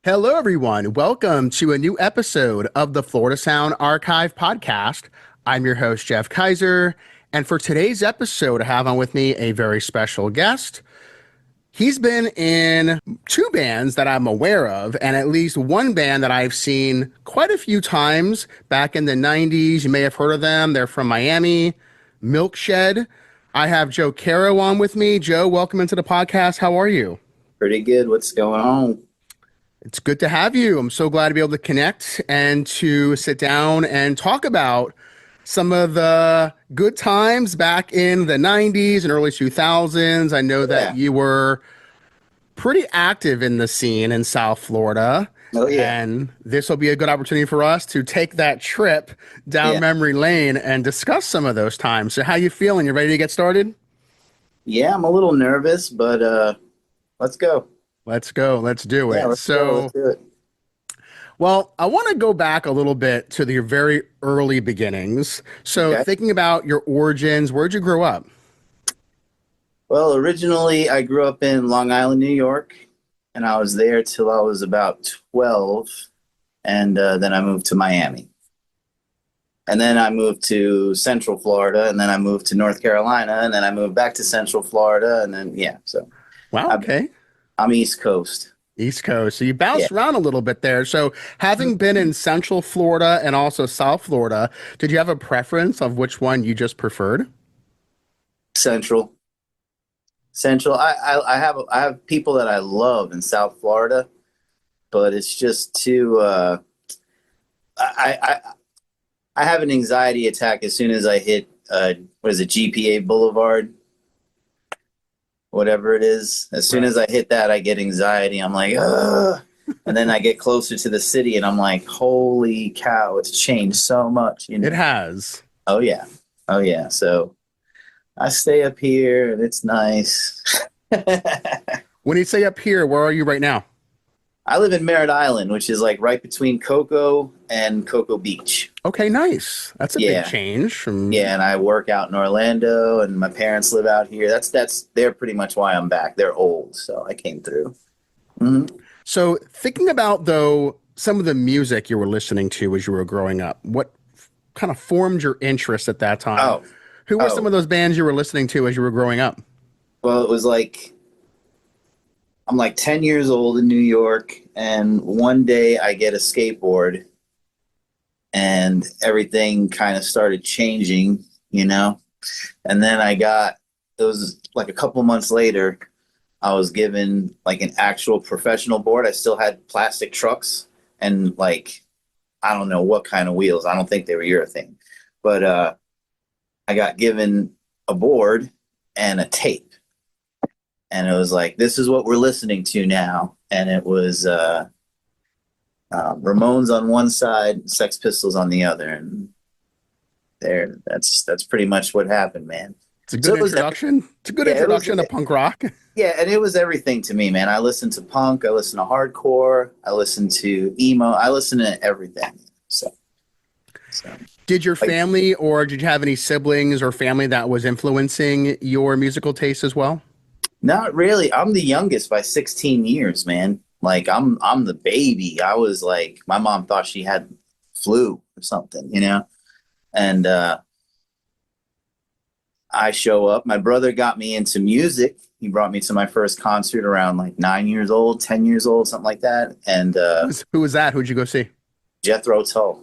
Hello, everyone. Welcome to a new episode of the Florida Sound Archive podcast. I'm your host, Jeff Kaiser. And for today's episode, I have on with me a very special guest. He's been in two bands that I'm aware of, and at least one band that I've seen quite a few times back in the 90s. You may have heard of them. They're from Miami, Milkshed. I have Joe Caro on with me. Joe, welcome into the podcast. How are you? Pretty good. What's going on? It's good to have you. I'm so glad to be able to connect and to sit down and talk about some of the good times back in the 90s and early 2000s. I know that Yeah. you were pretty active in the scene in South Florida. Oh, yeah. And this will be a good opportunity for us to take that trip down Yeah. memory lane and discuss some of those times. So how you feeling? You ready to get started? Yeah, I'm a little nervous, but let's go. Let's go. Let's do it. Yeah, let's go. Let's do it. Well, I want to go back a little bit to your very early beginnings. So, Okay. thinking about your origins, where'd you grow up? Well, originally I grew up in Long Island, New York, and I was there till I was about 12, and then I moved to Miami. And then I moved to Central Florida, and then I moved to North Carolina, and then I moved back to Central Florida, and then, yeah, so Wow, I'm, okay. I'm East Coast. East Coast. So, you Yeah, bounced around a little bit there. So, having been in Central Florida and also South Florida, did you have a preference of which one you just preferred? Central. Central. I have people that I love in South Florida, but it's just too. I I I have an anxiety attack as soon as I hit what is it, GPA Boulevard, whatever it is. As soon Right. as I hit that, I get anxiety. I'm like, ugh. And then I get closer to the city, and I'm like, holy cow, it's changed so much. It has. Oh yeah, oh yeah. So I stay up here, and it's nice. When you say up here, where are you right now? I live in Merritt Island, which is like right between Cocoa and Cocoa Beach. Okay, nice. That's a big Yeah, change from. yeah, and I work out in Orlando, and my parents live out here. That's they're pretty much why I'm back. They're old, so I came through. hmm So, thinking about though some of the music you were listening to as you were growing up, what kind of formed your interest at that time? Oh, Who were some oh. of those bands you were listening to as you were growing up? Well, it was like I'm like 10 years old in New York, and one day I get a skateboard, and everything kind of started changing, you know. And then it was like a couple months later, I was given like an actual professional board. I still had plastic trucks and like, I don't know what kind of wheels. I don't think they were urethane, but I got given a board and a tape, and it was like, this is what we're listening to now. And it was Ramones on one side, Sex Pistols on the other, and that's pretty much what happened, man. It's a So good it was introduction. It's a good yeah, it was introduction to punk rock. yeah, and it was everything to me, man. I listened to punk, I listened to hardcore, I listened to emo, I listened to everything. So Did your like family or did you have any siblings or family that was influencing your musical taste as well? not really. I'm the youngest by 16 years, man. Like I'm the baby. I was like, my mom thought she had flu or something, you know. And I show up. My brother got me into music. He brought me to my first concert around like 9 years old, 10 years old, something like that. And Who was that? Who'd you go see? Jethro Tull,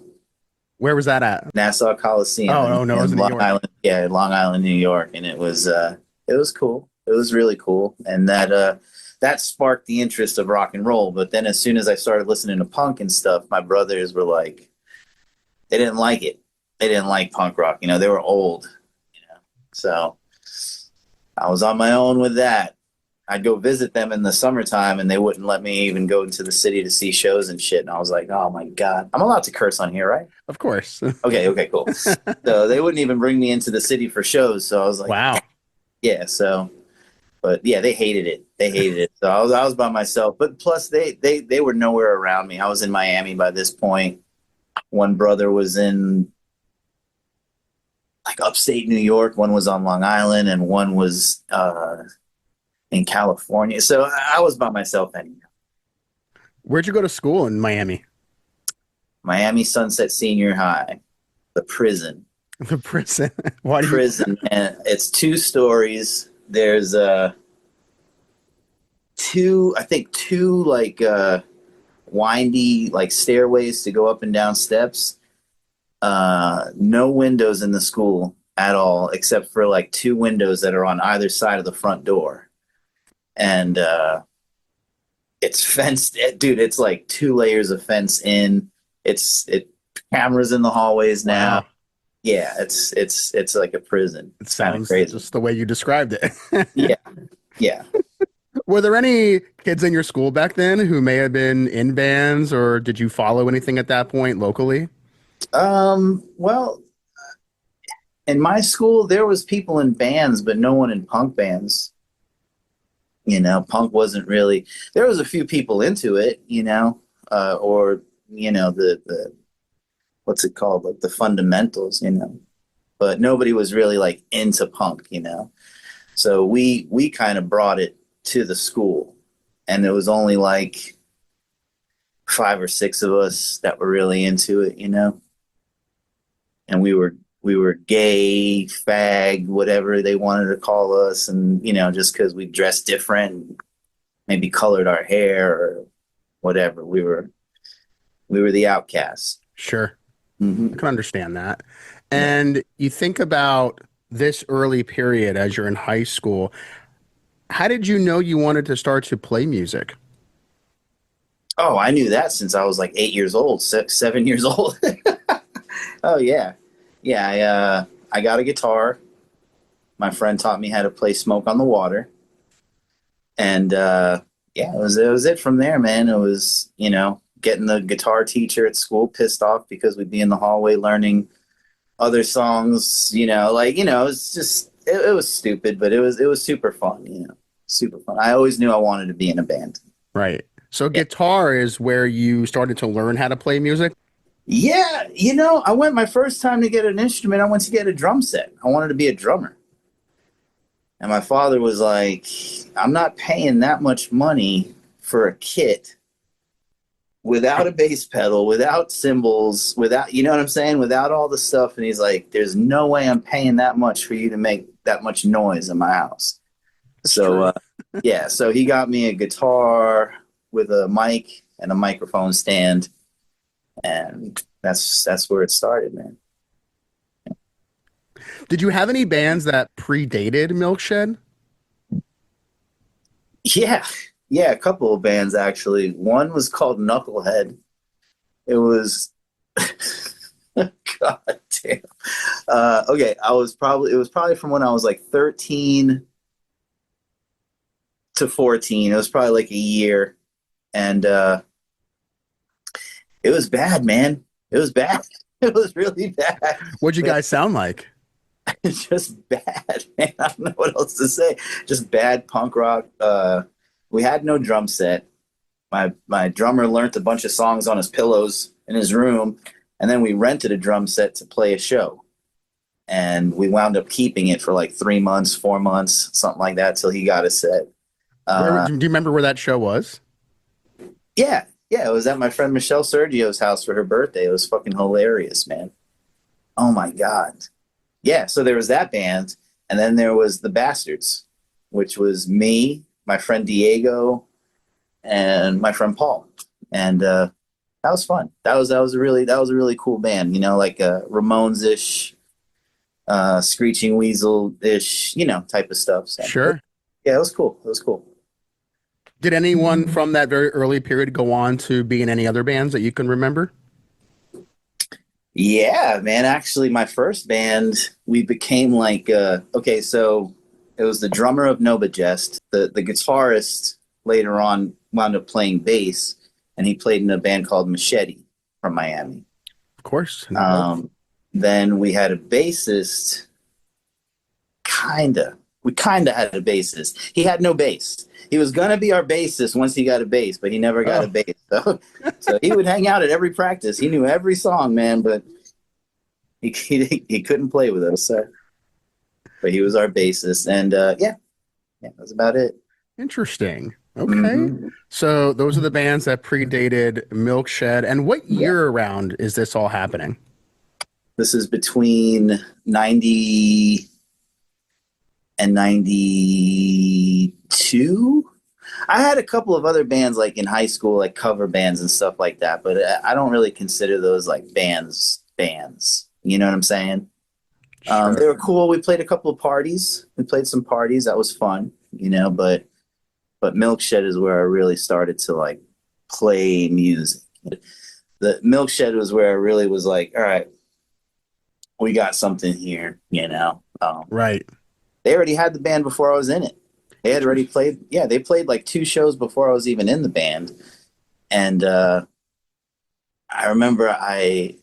Where was that at? Nassau Coliseum Oh, no, no, it was in in New Long York. Island. Yeah, Long Island, New York. And it was cool. It was really cool. And that sparked the interest of rock and roll. But then as soon as I started listening to punk and stuff, my brothers were like, they didn't like it. They didn't like punk rock. You know, they were old. You know, so I was on my own with that. I'd go visit them in the summertime, and they wouldn't let me even go into the city to see shows and shit. And I was like, oh my God. I'm allowed to curse on here, right? Of course. Okay, cool. So they wouldn't even bring me into the city for shows. So I was like, Wow. yeah, so but yeah, they hated it. They hated it. So I was by myself. But plus they were nowhere around me. I was in Miami by this point. One brother was in like upstate New York, one was on Long Island, and one was in California. So I was by myself anyhow. Where'd you go to school in Miami? Miami Sunset Senior High, the prison. The prison. Why do you? Prison, and it's 2 stories. There's two like windy like stairways to go up and down steps. No windows in the school at all, except for like 2 windows that are on either side of the front door. And it's fenced, dude. It's like 2 layers of fence in. It cameras in the hallways now. Wow. Yeah, it's like a prison. It It's kind of sounds crazy. just the way you described it. Yeah, yeah. Were there any kids in your school back then who may have been in bands, or did you follow anything at that point locally? Well, in my school there was people in bands, but no one in punk bands. Punk wasn't really. There was a few people into it, or the what's it called, like the fundamentals, but nobody was really like into punk. So we kind of brought it to the school, and there was only like 5 or 6 of us that were really into it, and we were gay, fag, whatever they wanted to call us, and just because we dressed different, maybe colored our hair or whatever, we were the outcasts. Sure. Mm-hmm. I can understand that. And you think about this early period as you're in high school. How did you know you wanted to start to play music? Oh, I knew that since I was like 8 years old, 7 years old. Oh yeah, yeah. I got a guitar. My friend taught me how to play "Smoke on the Water," and yeah, it was it from there, man. It was getting the guitar teacher at school pissed off because we'd be in the hallway learning other songs. It's just it was stupid, but it was super fun. Super fun. I always knew I wanted to be in a band. Right. So Yeah. guitar is where you started to learn how to play music? Yeah, I went my first time to get an instrument. I went to get a drum set. I wanted to be a drummer. And my father was like, I'm not paying that much money for a kit without a bass pedal, without cymbals, without, you know what I'm saying? Without all the stuff. And he's like, there's no way I'm paying that much for you to make that much noise in my house. So, yeah, so he got me a guitar with a mic and a microphone stand. And that's where it started, man. Did you have any bands that predated Milkshed? Yeah, yeah, a couple of bands actually. One was called Knucklehead. It was, God damn. Okay, it was probably from when I was like 13 to 14. It was probably like a year, and it was bad, man. It was bad. It was really bad. What'd you guys sound like? It's just bad, man. I don't know what else to say. Just bad punk rock. We had no drum set. My drummer learned a bunch of songs on his pillows in his room, and then we rented a drum set to play a show. And we wound up keeping it for like 3 months, 4 months, something like that, till he got a set. Do you remember where that show was? Yeah, it was at my friend Michelle Sergio's house for her birthday. It was fucking hilarious, man. Oh my God. Yeah, so there was that band, and then there was The Bastards, which was me, my friend Diego, and my friend Paul. And that was fun. That was a really cool band, like Ramones-ish, Screeching Weasel-ish, type of stuff. So, Sure. yeah, it was cool. It was cool. Did anyone from that very early period go on to be in any other bands that you can remember? Yeah, man. Actually, my first band, we became like, okay, so it was the drummer of Nova Jest. The guitarist later on wound up playing bass, and he played in a band called Machete from Miami. Of course. Then we had a bassist, We kinda had a bassist. He had no bass. He was gonna be our bassist once he got a bass, but he never got a bass. So he would hang out at every practice. He knew every song, man, but he couldn't play with us. So. But he was our bassist, and yeah, that's about it. Interesting. Okay. Hmm. So those are the bands that predated Milkshed. And what Yeah. year around is this all happening? This is between 90 and 92. I had a couple of other bands like in high school, like cover bands and stuff like that, but I don't really consider those like bands. You know what I'm saying? They Sure. were cool. We played a couple of parties. We played some parties. That was fun, but Milkshed is where I really started to like play music. The Milkshed was where I really was like, all right, we got something here. Right. They already had the band before I was in it. They had already Interesting. played. Yeah, they played like 2 shows before I was even in the band. And I remember I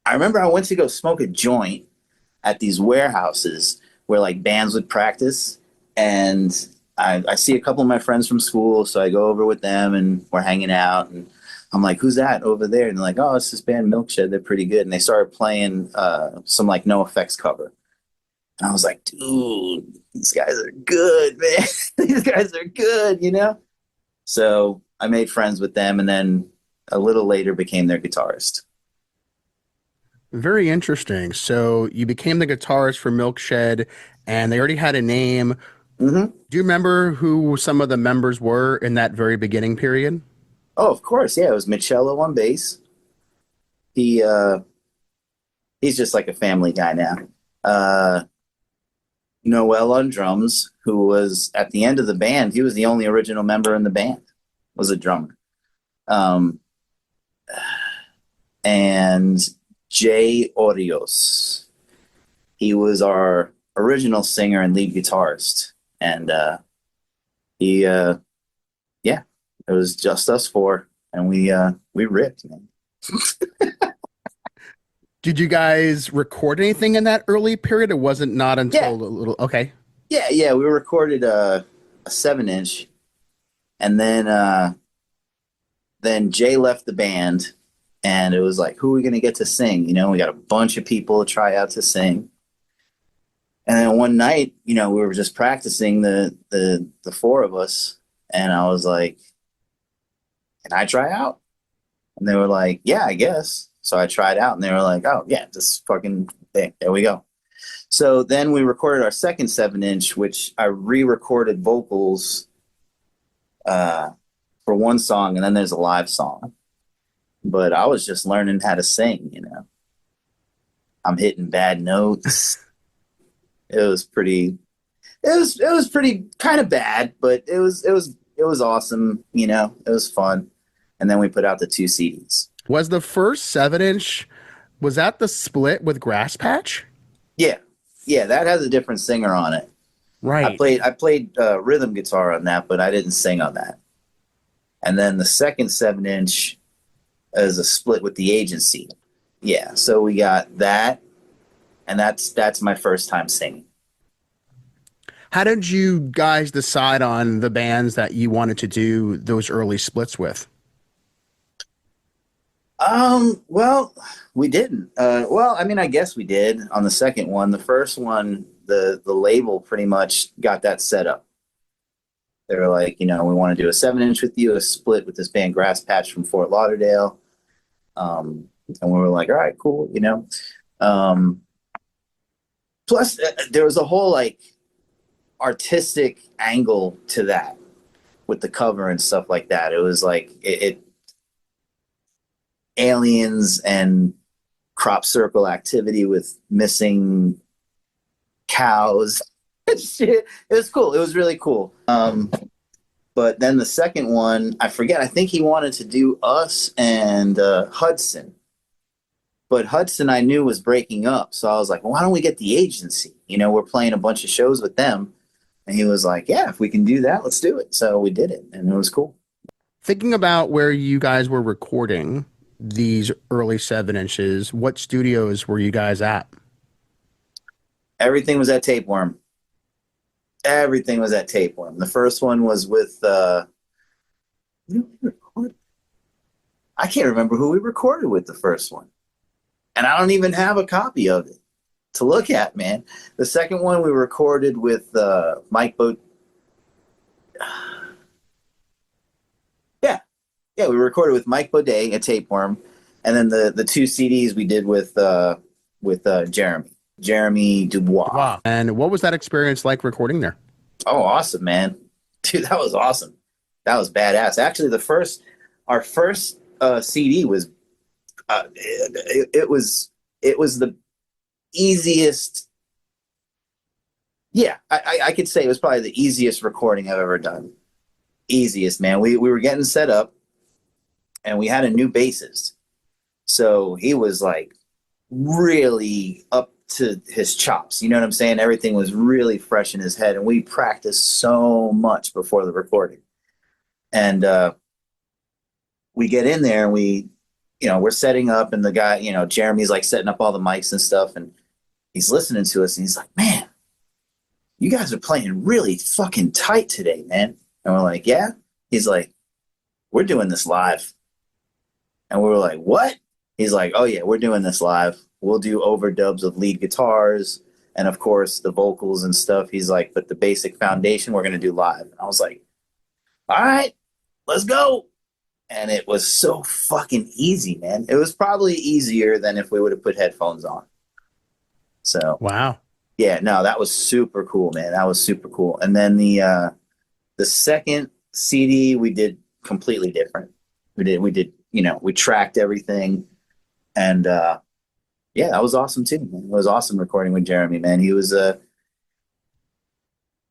went to go smoke a joint at these warehouses where like bands would practice, and I see a couple of my friends from school, so I go over with them and we're hanging out, and I'm like, "Who's that over there?" And they're like, "Oh, it's this band Milkshed. They're pretty good." And they started playing some like No Effects cover. And I was like, "Dude, these guys are good, man. These guys are good." So I made friends with them, and then a little later became their guitarist. Very interesting. So you became the guitarist for Milkshed and they already had a name. Hmm. Do you remember who some of the members were in that very beginning period? Oh, of course, yeah. It was Michello on bass. He's just like a family guy now. Uh, Noel on drums, who was at the end of the band. He was the only original member in the band. Was a drummer. Um, and Jay Orios. He was our original singer and lead guitarist, and he, yeah, it was just us four, and we ripped, man. Did you guys record anything in that early period? It wasn't not until Yeah, a little, okay. yeah. We recorded a 7 inch, and then Jay left the band, and it was like, who are we gonna get to sing? We got a bunch of people to try out to sing. And then one night, we were just practicing the four of us, and I was like, "Can I try out?" And they were like, "Yeah, I guess." So I tried out, and they were like, "Oh yeah, just fucking there we go." So then we recorded our second 7 inch, which I re-recorded vocals uh, for one song, and then there's a live song. But I was just learning how to sing. I'm hitting bad notes. It was pretty. It was pretty kind of bad, but it was awesome. It was fun. And then we put out the 2 CDs. Was the first 7 inch, was that the split with Grass Patch? Yeah, yeah, that has a different singer on it. I Right. played I played rhythm guitar on that, but I didn't sing on that. And then the second 7 inch is a split with the agency. Yeah, so we got that, and that's my first time singing. How did you guys decide on the bands that you wanted to do those early splits with? Well, we didn't. Well, I mean, I guess we did on the second one. The first one, the label pretty much got that set up. They were like, we want to do a 7 inch with you, a split with this band Grass Patch from Fort Lauderdale. And we were like, all right, cool. Um, Plus, there was a whole like artistic angle to that with the cover and stuff like that. It was like it aliens and crop circle activity with missing cows. Shit. It was cool. It was really cool. But then the second one, I forget. I think he wanted to do us and Hudson. But Hudson, I knew was breaking up, so I was like, well, "Why don't we get the agency? We're playing a bunch of shows with them." And he was like, "Yeah, if we can do that, let's do it." So we did it, and it was cool. Thinking about where you guys were recording these early 7 inches, what studios were you guys at? Everything was at Tapeworm. Everything was at Tapeworm. The first one was with I can't remember who we recorded with the first one, and I don't even have a copy of it to look at, man. The second one we recorded with Mike Boat. Yeah, we recorded with Mike Baudet, a tapeworm, and then the two CDs we did with Jeremy Dubois. Wow. And what was that experience like recording there? Oh, awesome, man. Dude, that was awesome. That was badass. Actually, our first CD was it was the easiest. Yeah, I could say it was probably the easiest recording I've ever done. Easiest, man. We were getting set up, and we had a new bassist, so he was like really up to his chops. You know what I'm saying? Everything was really fresh in his head, and we practiced so much before the recording. And we get in there, and we're setting up, and the guy, Jeremy's like setting up all the mics and stuff, and he's listening to us, and he's like, "Man, you guys are playing really fucking tight today, man." And we're like, "Yeah." He's like, "We're doing this live." And we were like, "What?" He's like, "Oh yeah, we're doing this live. We'll do overdubs of lead guitars and of course the vocals and stuff." He's like, "But the basic foundation we're going to do live." And I was like, "All right, let's go." And it was so fucking easy, man. It was probably easier than if we would have put headphones on. So, Wow. yeah, no, that was super cool, man. That was super cool. And then the second CD we did completely different. We did, we tracked everything, and yeah, that was awesome too, man. It was awesome recording with Jeremy, man. He was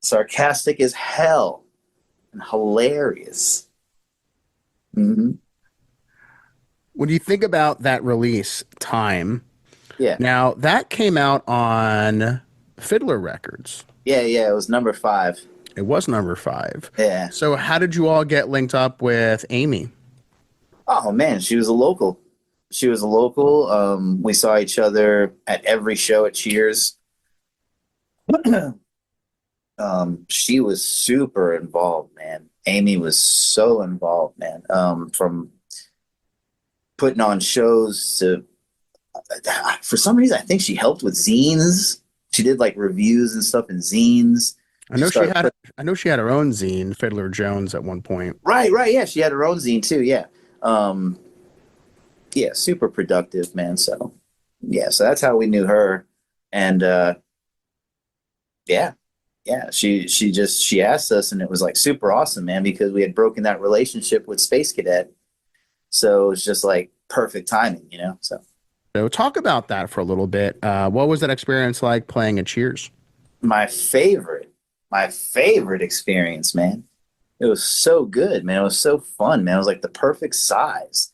sarcastic as hell and hilarious. Mm-hmm. When you think about that release time, Yeah, now that came out on Fiddler Records. yeah, it was number 5. It was number 5. Yeah. So how did you all get linked up with Amy? Oh man, she was a local. She was a local. We saw each other at every show at Cheers. She was super involved, man. Amy was so involved, man. From putting on shows to, for some reason, I think she helped with zines. She did like reviews and stuff in zines. I know she had her own zine, Fiddler Jones, at one point. Right. Yeah, she had her own zine too. Yeah. Yeah, super productive, man. So yeah, so that's how we knew her. And yeah, she asked us, and it was like super awesome, man, because we had broken that relationship with Space Cadet. So it was just like perfect timing, So talk about that for a little bit. What was that experience like playing at Cheers? my favorite experience, man. It was so good, man. It was so fun, man. It was like the perfect size.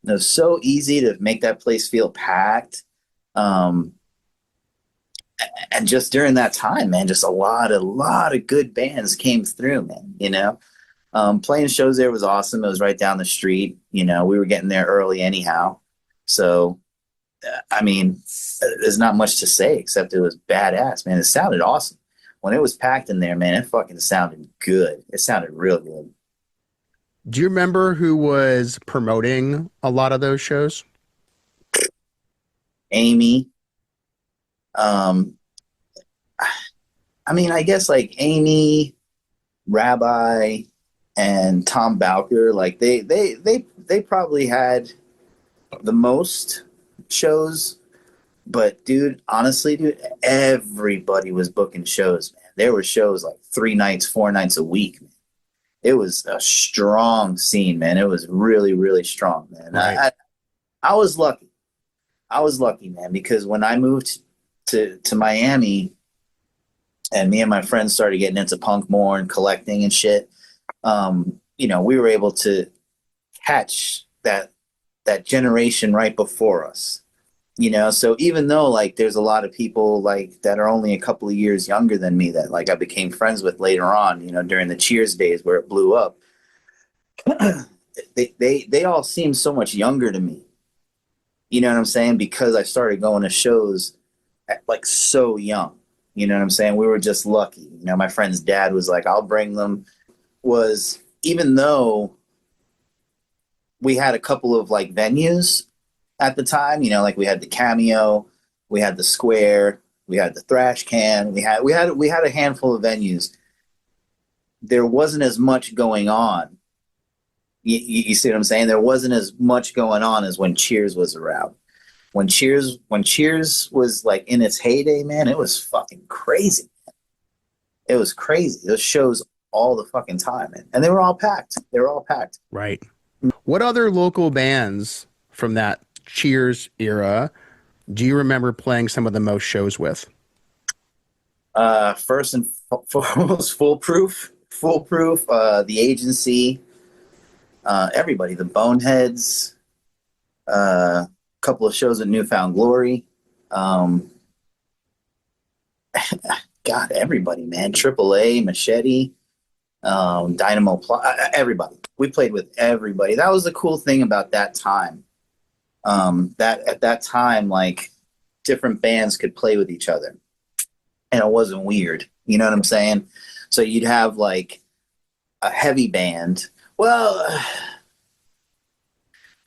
It was so easy to make that place feel packed. And just during that time, man, just a lot of good bands came through, man, Playing shows there was awesome. It was right down the street. We were getting there early anyhow. So, I mean, there's not much to say except it was badass, man. It sounded awesome. When it was packed in there, man, it fucking sounded good. It sounded real good. Do you remember who was promoting a lot of those shows? Amy. I mean, I guess like Amy, Rabbi, and Tom Bowker, like they probably had the most shows. But dude, honestly, everybody was booking shows, man. There were shows like 3 nights, 4 nights a week, man. It was a strong scene, man. It was really, really strong, man. Right. I was lucky. I was lucky, man, because when I moved to Miami and me and my friends started getting into punk more and collecting and shit, we were able to catch that generation right before us. So even though like there's a lot of people like that are only a couple of years younger than me that like I became friends with later on, during the Cheers days where it blew up, they all seem so much younger to me. You know what I'm saying? Because I started going to shows at like so young. You know what I'm saying? We were just lucky. My friend's dad was like, "I'll bring them." Even though we had a couple of like venues at the time, like we had the Cameo, we had the Square, we had the Thrash Can, we had a handful of venues. There wasn't as much going on You see what I'm saying? There wasn't as much going on as when Cheers was around. When Cheers was like in its heyday, man, it was fucking crazy. It was crazy. Those shows all the fucking time, man. And they were all packed. They were all packed. Right. What other local bands from that Cheers era do you remember playing some of the most shows with? First and foremost, Foolproof, the Agency, everybody, the Boneheads, a couple of shows at Newfound Glory. Um, God, everybody, man. AAA, Machete, Dynamo, everybody. We played with everybody. That was the cool thing about that time. That at that time, like different bands could play with each other, and it wasn't weird. You know what I'm saying? So you'd have like a heavy band. Well,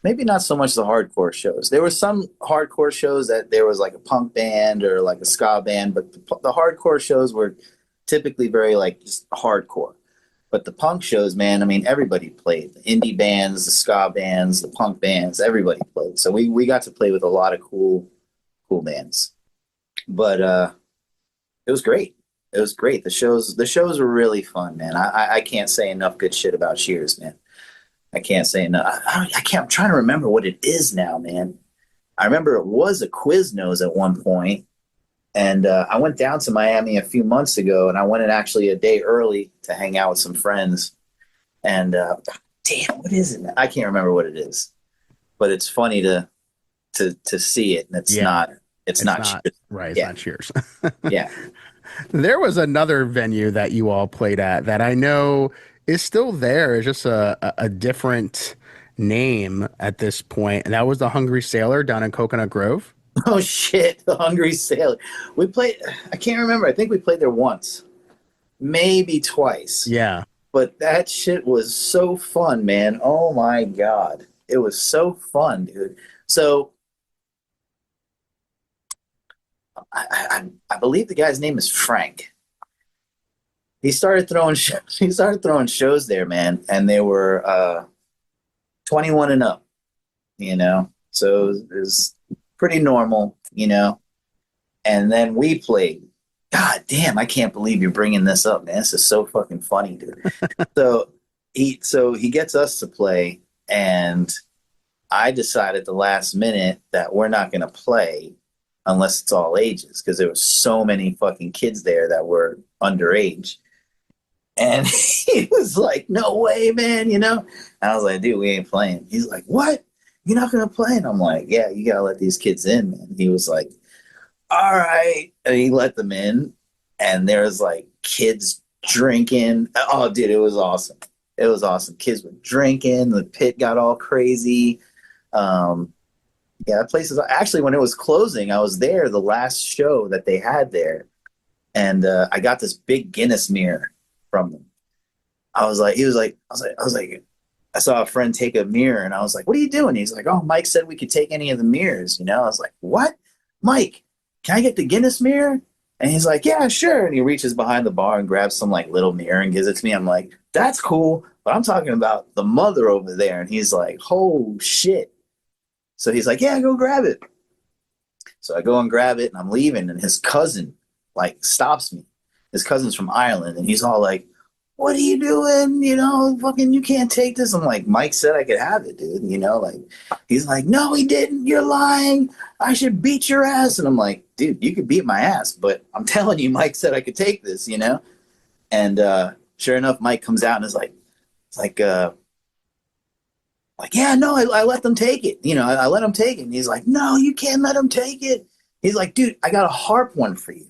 maybe not so much the hardcore shows. There were some hardcore shows that there was like a punk band or like a ska band, but the hardcore shows were typically very like just hardcore. But the punk shows, man, I mean, everybody played. The indie bands, the ska bands, the punk bands, everybody played. So we got to play with a lot of cool bands. But it was great. It was great. The shows were really fun, man. I can't say enough good shit about Cheers, man. I can't say enough. I can't. I'm trying to remember what it is now, man. I remember it was a Quiznos at one point, and I went down to Miami a few months ago, and I went in actually a day early to hang out with some friends. And damn, what is it? I can't remember what it is, but it's funny to see it, and it's Yeah. not. It's not Cheers. Right. It's Yeah. not Cheers. Yeah. There was another venue that you all played at that I know is still there. It's just a different name at this point. And that was the Hungry Sailor down in Coconut Grove. Oh shit, the Hungry Sailor. We played. I can't remember. I think we played there once, maybe twice. Yeah. But that shit was so fun, man. Oh my god, it was so fun, dude. So I believe the guy's name is Frank. He started throwing he started throwing shows there, man, and they were 21 and up, you know. So it was pretty normal, you know. And then we played. God damn, I can't believe you're bringing this up, man. This is so fucking funny, dude. So he gets us to play, and I decided at the last minute that we're not going to play unless it's all ages, because there was so many fucking kids there that were underage. And he was like, "No way, man," you know. And I was like, "Dude, we ain't playing." He's like, "What? You're not gonna play?" And I'm like, "Yeah, you gotta let these kids in, man." He was like, "All right," and he let them in, and there was like kids drinking. Oh, dude, it was awesome. It was awesome. Kids were drinking. The pit got all crazy. Yeah, that place is actually, when it was closing, I was there the last show that they had there, and I got this big Guinness mirror from them. I saw a friend take a mirror, and I was like, "What are you doing?" He's like, "Oh, Mike said we could take any of the mirrors, you know." I was like, "What? Mike, can I get the Guinness mirror?" And he's like, "Yeah, sure." And he reaches behind the bar and grabs some like little mirror and gives it to me. I'm like, "That's cool, but I'm talking about the mother over there." And he's like, "Oh shit." So he's like, "Yeah, go grab it." So I go and grab it, and I'm leaving, and his cousin like stops me. His cousin's from Ireland, and he's all like, "What are you doing? You know, fucking, you can't take this." I'm like, "Mike said I could have it, dude." You know, like, he's like, "No, he didn't. You're lying. I should beat your ass." And I'm like, "Dude, you could beat my ass, but I'm telling you, Mike said I could take this, you know?" And sure enough, Mike comes out and is like, it's like, "Yeah, no, I let them take it. You know, I let them take it." And he's like, "No, you can't let them take it." He's like, "Dude, I got a Harp one for you.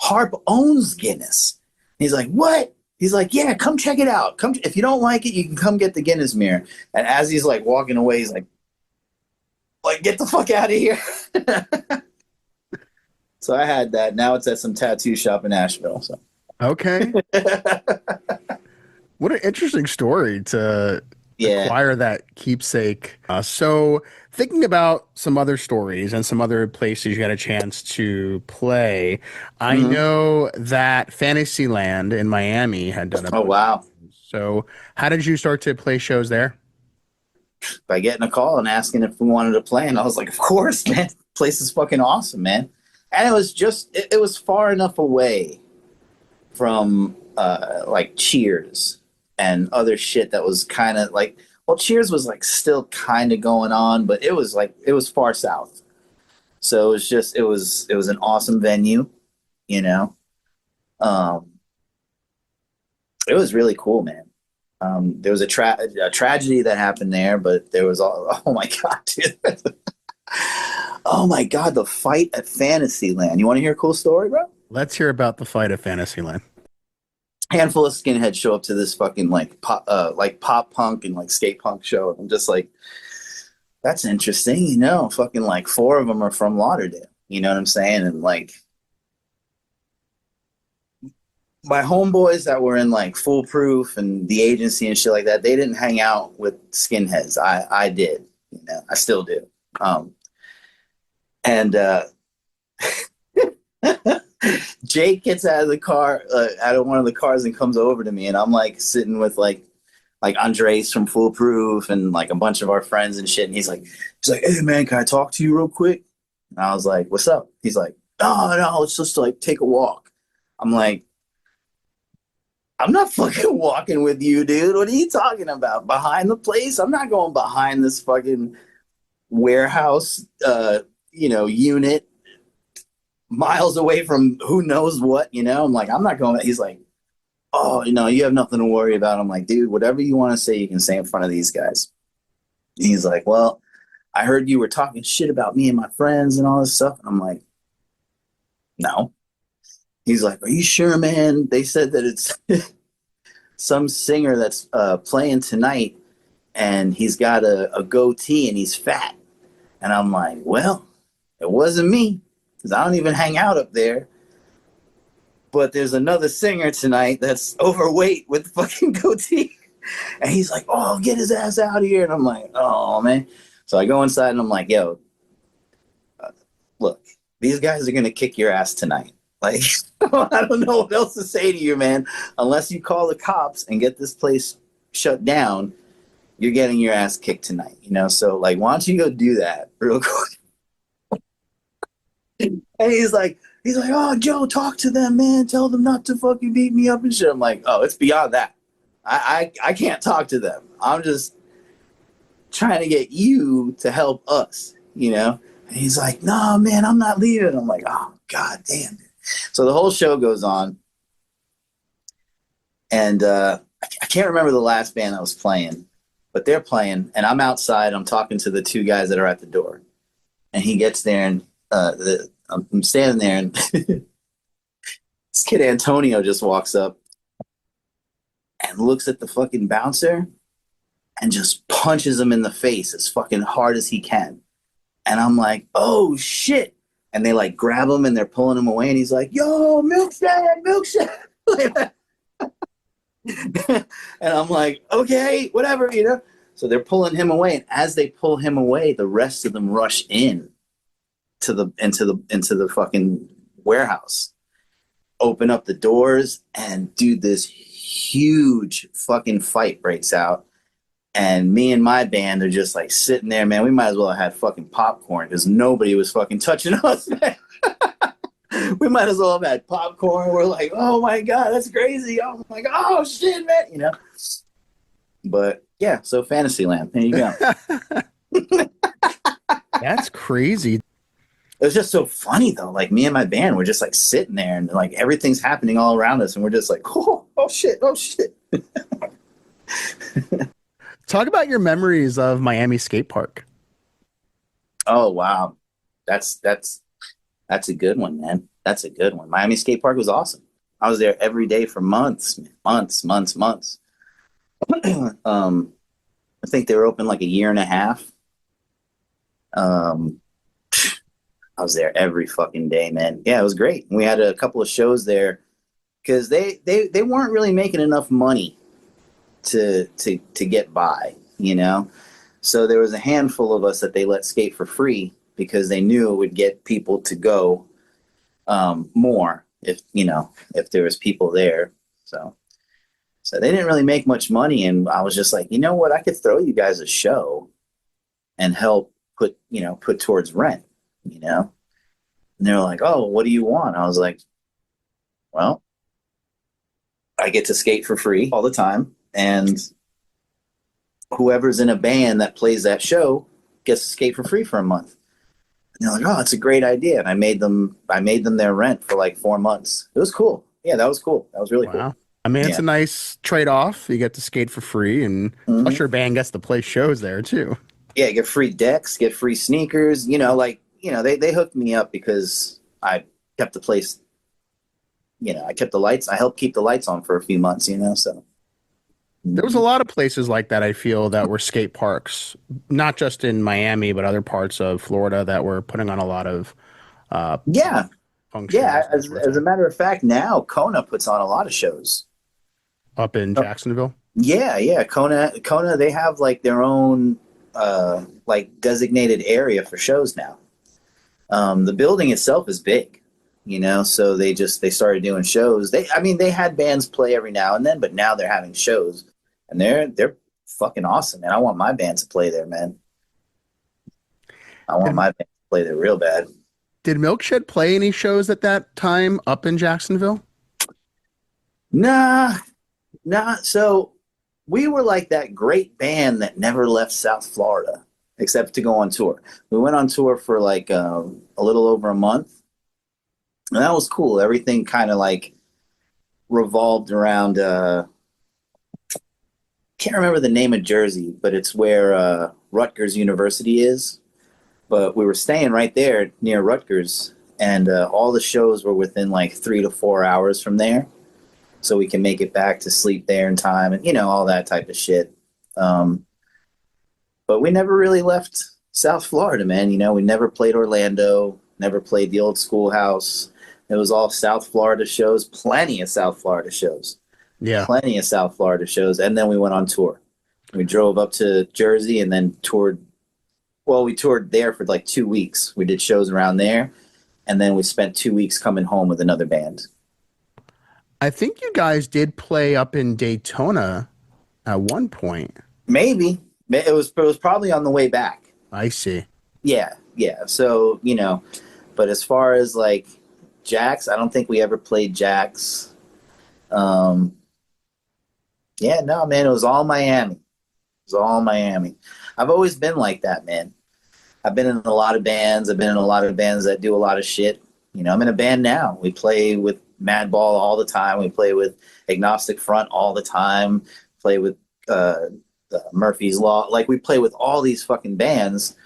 Harp owns Guinness." He's like, "What?" He's like, "Yeah, come check it out. Come, if you don't like it, you can come get the Guinness mirror." And as he's like walking away, he's like, "Get the fuck out of here." So I had that. Now it's at some tattoo shop in Asheville. So Okay. What an interesting story to yeah. acquire that keepsake. So, thinking about some other stories and some other places you got a chance to play, I Mhm. know that Fantasyland in Miami had done a Oh bunch of wow. shows. So how did you start to play shows there? By getting a call and asking if we wanted to play, and I was like, of course, man. Place is fucking awesome, man. And it was just it was far enough away from like Cheers and other shit that was kind of like, well, Cheers was like still kind of going on, but it was far south. So it was an awesome venue, you know. Um, it was really cool, man. There was a tragedy that happened there, but there was oh my god, dude. Oh my god, the fight at Fantasyland. You want to hear a cool story, bro? Let's hear about the fight at Fantasyland. Handful of skinheads show up to this fucking like pop punk and like skate punk show. I'm just like, that's interesting, you know. Fucking like 4 of them are from Lauderdale. You know what I'm saying? And like my homeboys that were in like Foolproof and the agency and shit like that, they didn't hang out with skinheads. I did, you know. I still do. And Jake gets out of the car, out of one of the cars, and comes over to me, and I'm like sitting with like Andres from Foolproof and like a bunch of our friends and shit. And he's like, "Hey man, can I talk to you real quick?" And I was like, "What's up?" He's like, "No, let's just like take a walk." I'm like, "I'm not fucking walking with you, dude. What are you talking about? Behind the place? I'm not going behind this fucking warehouse, unit miles away from who knows what, you know." I'm like, "I'm not going." He's like, "Oh, you have nothing to worry about." I'm like, "Dude, whatever you want to say, you can say in front of these guys." And he's like, "Well, I heard you were talking shit about me and my friends and all this stuff." And I'm like, "No." He's like, "Are you sure, man? They said that it's some singer that's playing tonight, and he's got a goatee and he's fat." And I'm like, "Well, it wasn't me, because I don't even hang out up there. But there's another singer tonight that's overweight with fucking goatee." And he's like, "Oh, get his ass out of here." And I'm like, "Oh, man." So I go inside and I'm like, "Yo, look, these guys are going to kick your ass tonight. Like, I don't know what else to say to you, man. Unless you call the cops and get this place shut down, you're getting your ass kicked tonight, you know? So, like, why don't you go do that real quick?" And he's like, "Oh, Joe, talk to them, man. Tell them not to fucking beat me up and shit." I'm like, "Oh, it's beyond that. I can't talk to them. I'm just trying to get you to help us, you know?" And he's like, "No, man, I'm not leaving." I'm like, "Oh, god damn." So the whole show goes on, and I can't remember the last band that was playing, but they're playing, and I'm outside. I'm talking to the 2 guys that are at the door, and he gets there, and I'm standing there, and this kid Antonio just walks up and looks at the fucking bouncer and just punches him in the face as fucking hard as he can. And I'm like, "Oh shit." And they like grab him and they're pulling him away, and he's like, "Yo, Milkshed." And I'm like, "Okay, whatever, you know." So they're pulling him away, and as they pull him away, the rest of them rush in to into the fucking warehouse, open up the doors, and dude, this huge fucking fight breaks out. And me and my band are just like sitting there, man. We might as well have had fucking popcorn, because nobody was fucking touching us, man. We might as well have had popcorn. We're like, "Oh my god, that's crazy." Oh my god, oh shit, man, you know. But yeah, so Fantasyland, there you go. That's crazy. It was just so funny though. Like, me and my band, we're just like sitting there, and like everything's happening all around us, and we're just like, oh shit, oh shit. Talk about your memories of Miami Skate Park. Oh wow, that's a good one, man. That's a good one. Miami Skate Park was awesome. I was there every day for months. I think they were open like a year and a half. I was there every fucking day, man. Yeah, it was great. We had a couple of shows there because they weren't really making enough money to get by, you know. So there was a handful of us that they let skate for free because they knew it would get people to go more if there was people there. So So they didn't really make much money, and I was just like, you know what, I could throw you guys a show and help put towards rent, you know. And they were like, oh, what do you want? I was like, well, I get to skate for free all the time, and whoever's in a band that plays that show gets to skate for free for a month. And they're like, oh, that's a great idea. And I made them their rent for like 4 months. It was cool. Yeah, that was cool. That was really cool. Wow. I mean, it's Yeah. a nice trade-off. You get to skate for free, and plus Hmm. your band gets to play shows there too. Yeah, get free decks, get free sneakers. They hooked me up because I kept the place, I kept the lights. I helped keep the lights on for a few months, so. There was a lot of places like that, I feel, that were skate parks, not just in Miami, but other parts of Florida that were putting on a lot of uh, Yeah, functions, yeah. that As, sort of as a thing. matter of fact, now Kona puts on a lot of shows. Up in Jacksonville. Yeah, yeah. Kona, they have like their own like designated area for shows now. The building itself is big, so they started doing shows. They had bands play every now and then, but now they're having shows, and they're fucking awesome, man. I want my band to play there, man. I want Did, my band to play there real bad. did Milkshed play any shows at that time up in Jacksonville? Nah, nah. So we were like that great band that never left South Florida except to go on tour. We went on tour for like a little over a month, and that was cool. Everything kind of like revolved around. Can't remember the name of Jersey, but it's where Rutgers University is. But we were staying right there near Rutgers, and all the shows were within like 3 to 4 hours from there, so we can make it back to sleep there in time, and all that type of shit. Um, but we never really left South Florida, man. We never played Orlando, never played the old schoolhouse. It was all South Florida shows, plenty of South Florida shows, Yeah. plenty of South Florida shows. And then we went on tour. We drove up to Jersey and then toured. Well, we toured there for like 2 weeks. We did shows around there. And then we spent 2 weeks coming home with another band. I think you guys did play up in Daytona at one point. Maybe. It was probably on the way back. I see. Yeah, yeah. So, but as far as like Jax, I don't think we ever played Jax. Yeah, no, man, it was all Miami. It was all Miami. I've always been like that, man. I've been in a lot of bands. I've been in a lot of bands that do a lot of shit. I'm in a band now. We play with Madball all the time. We play with Agnostic Front all the time. Play with Murphy's Law. Like, we play with all these fucking bands.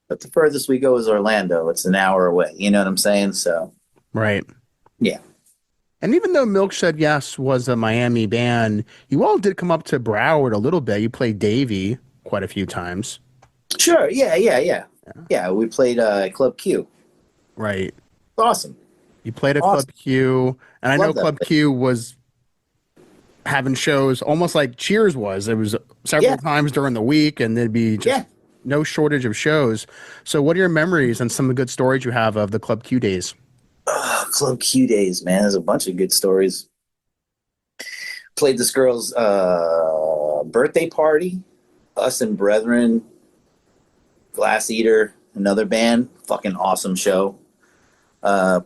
But the furthest we go is Orlando. It's an hour away. You know what I'm saying? So, Right. yeah. And even though Milkshed, yes, was a Miami band, you all did come up to Broward a little bit. You played Davy quite a few times. Sure. Yeah, yeah, yeah. Yeah, we played Club Q. Right. Awesome. You played at Awesome. Club Q, and I know Love that Club place. Q was having shows almost like Cheers was. It was several Yeah, times during the week, and there'd be just yeah. no shortage of shows. So, what are your memories and some of the good stories you have of the Club Q days? Oh, Club Q days, man. There's a bunch of good stories. Played this girl's birthday party. Us and Brethren, Glass Eater, another band. Fucking awesome show.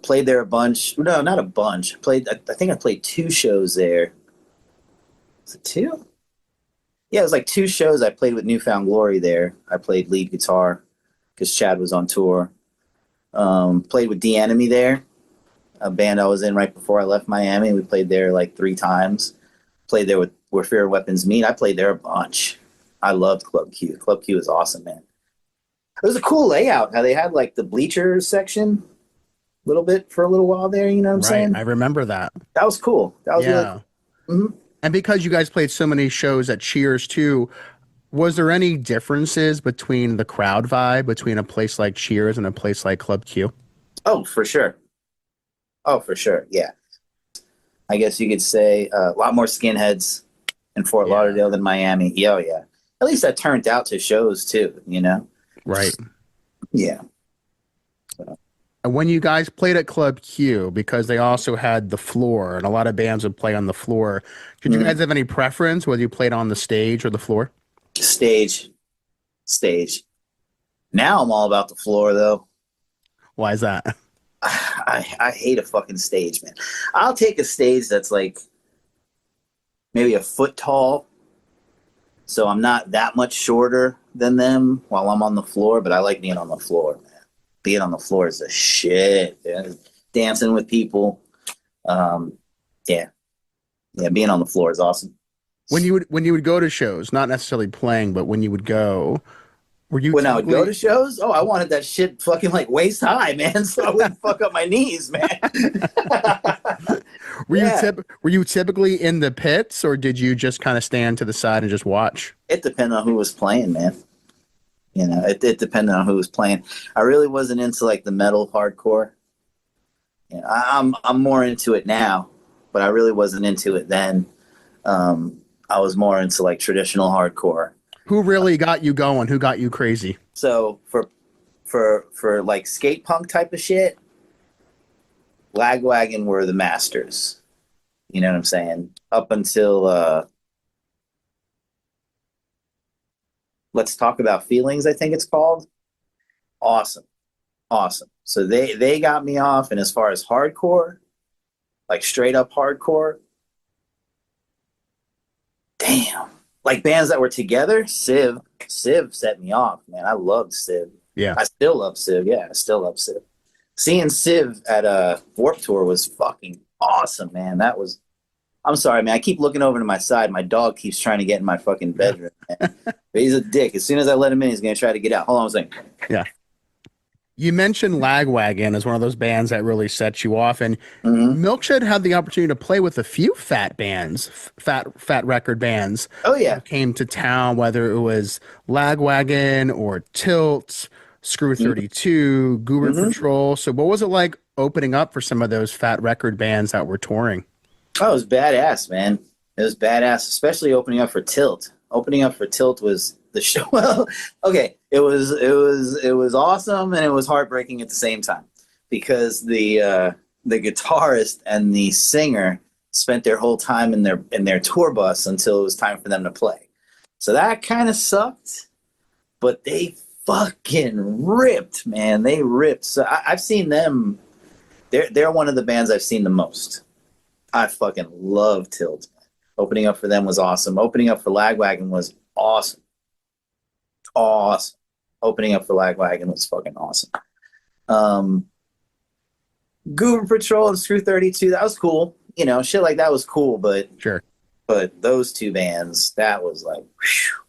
Played there a bunch. No, not a bunch. I think I played 2 shows there. Was it 2? Yeah, it was like 2 shows. I played with Newfound Glory there. I played lead guitar because Chad was on tour. Played with The Enemy there, a band I was in right before I left Miami. We played there like 3 times. Played there with Where Fear Weapons Meet. I played there a bunch. I loved Club Q. Club Q is awesome, man. It was a cool layout. How they had like the bleachers section a little bit for a little while there. You know what I'm Right. saying? I remember that. That was cool. That was really Yeah. cool. Mhm. And because you guys played so many shows at Cheers too, was there any differences between the crowd vibe between a place like Cheers and a place like Club Q? Oh, for sure. Oh, for sure. Yeah. I guess you could say a lot more skinheads in Fort Yeah. Lauderdale than Miami. Yeah, oh, yeah. At least that turned out to shows too, Right. Yeah. So. when you guys played at Club Q, because they also had the floor, and a lot of bands would play on the floor. Did you Mhm. guys have any preference whether you played on the stage or the floor? Stage, stage. Now I'm all about the floor though. Why is that? I hate a fucking stage, man. I'll take a stage that's like maybe a foot tall, so I'm not that much shorter than them while I'm on the floor, but I like being on the floor, man. Being on the floor is the shit, man. Dancing with people. Um, yeah. Yeah, being on the floor is awesome. When you would go to shows, not necessarily playing, but when you would go, were you When I would go typically to shows, oh, I wanted that shit fucking like waist high, man, so I wouldn't fuck up my knees, man. Yeah, were you typically in the pits, or did you just kind of stand to the side and just watch? it depended on who was playing, man. You know, it depended on who was playing. I really wasn't into like the metal hardcore. You know, I'm more into it now, but I really wasn't into it then. I was more into like traditional hardcore. Who really got you going? Who got you crazy? So for like skate punk type of shit, Lagwagon were the masters. You know what I'm saying? Up until Let's Talk About Feelings, I think it's called. Awesome. Awesome. So they got me off, and as far as hardcore, like straight up hardcore, damn. Like bands that were together, Civ set me off, man. I loved Civ. Yeah. I still love Civ. Yeah, I still love Civ. Seeing Civ at a Warp Tour was fucking awesome, man. That was. I'm sorry, man. I keep looking over to my side. My dog keeps trying to get in my fucking bedroom, man. But he's a dick. As soon as I let him in, he's gonna try to get out. Hold on a second. Yeah. You mentioned Lagwagon as one of those bands that really set you off, and Hmm. Milkshed had the opportunity to play with a few fat bands, fat record bands Oh yeah. that came to town, whether it was Lagwagon or Tilt, Screw Mm-hmm. 32, Goober Mm-hmm. Patrol. So what was it like opening up for some of those fat record bands that were touring? Oh, it was badass, man. It was badass, especially opening up for Tilt. Opening up for Tilt was the show. Well, okay, it was awesome and it was heartbreaking at the same time because the guitarist and the singer spent their whole time in their tour bus until it was time for them to play. So that kind of sucked, but they fucking ripped, man. They ripped. So I've seen them. They're one of the bands I've seen the most. I fucking love Tilt. Opening up for them was awesome. Opening up for Lagwagon was awesome. Awesome. Opening up for Lagwagon was fucking awesome. Um, Goober Patrol and Screw 32, that was cool. You know, shit like that was cool, but Sure. those two bands, that was like, whew,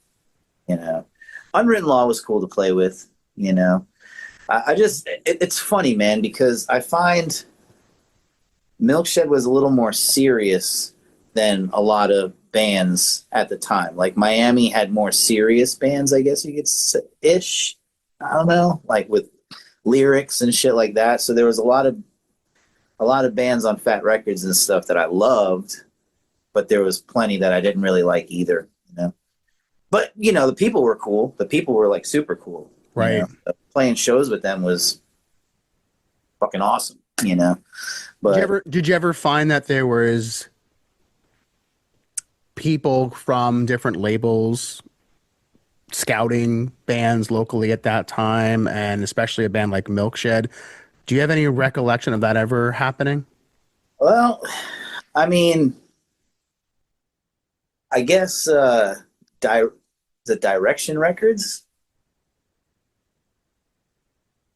you know. Unwritten Law was cool to play with, you know. I just, it's funny, man, because I find Milkshed was a little more serious than a lot of bands at the time. Like Miami had more serious bands, I guess you could say, ish. I don't know, like with lyrics and shit like that. So there was a lot of bands on Fat Records and stuff that I loved, but there was plenty that I didn't really like either, you know. But you know, the people were cool. The people were like super cool. You Right. know? Playing shows with them was fucking awesome, you know. But Did you ever find that there was people from different labels scouting bands locally at that time, and especially a band like Milkshed? Do you have any recollection of that ever happening? well, I mean, I guess the Direction Records.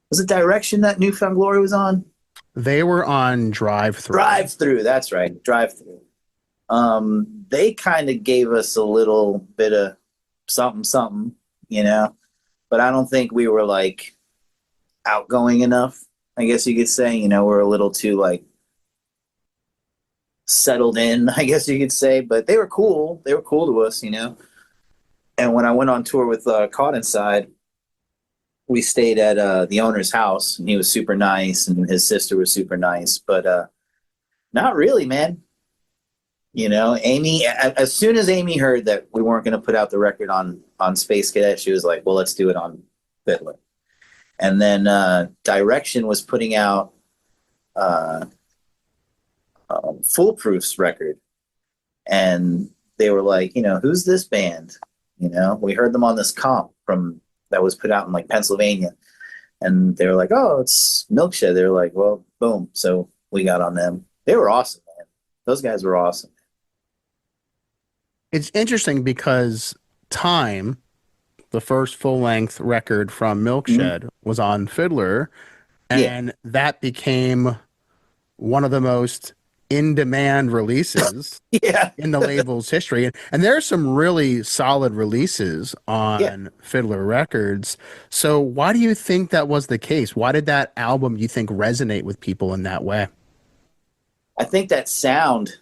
Was it Direction that Newfound Glory was on? They were on Drive Through. Drive Through, that's right. Drive Through. They kind of gave us a little bit of something, something, you know, but I don't think we were like outgoing enough, I guess you could say. You know, we're a little too like settled in, I guess you could say, but they were cool. They were cool to us, you know. And when I went on tour with Caught Inside, we stayed at the owner's house, and he was super nice, and his sister was super nice, but not really, man. You know, Amy, as soon as Amy heard that we weren't going to put out the record on Space Cadet, she was like, well, let's do it on Fiddler. And then Direction was putting out uh, Foolproof's record, and they were like, who's this band? We heard them on this comp from that was put out in like Pennsylvania, and they were like, oh, it's Milkshed. They were like, well, boom. So we got on them. They were awesome, man. Those guys were awesome. It's interesting because Time, the first full length record from Mhm. Milkshed, was on Fiddler, Yeah, and that became one of the most in demand releases yeah, in the label's history. And there are some really solid releases yeah. on Fiddler Records. So why do you think that was the case? Why did that album, you think, resonate with people in that way? I think that sound,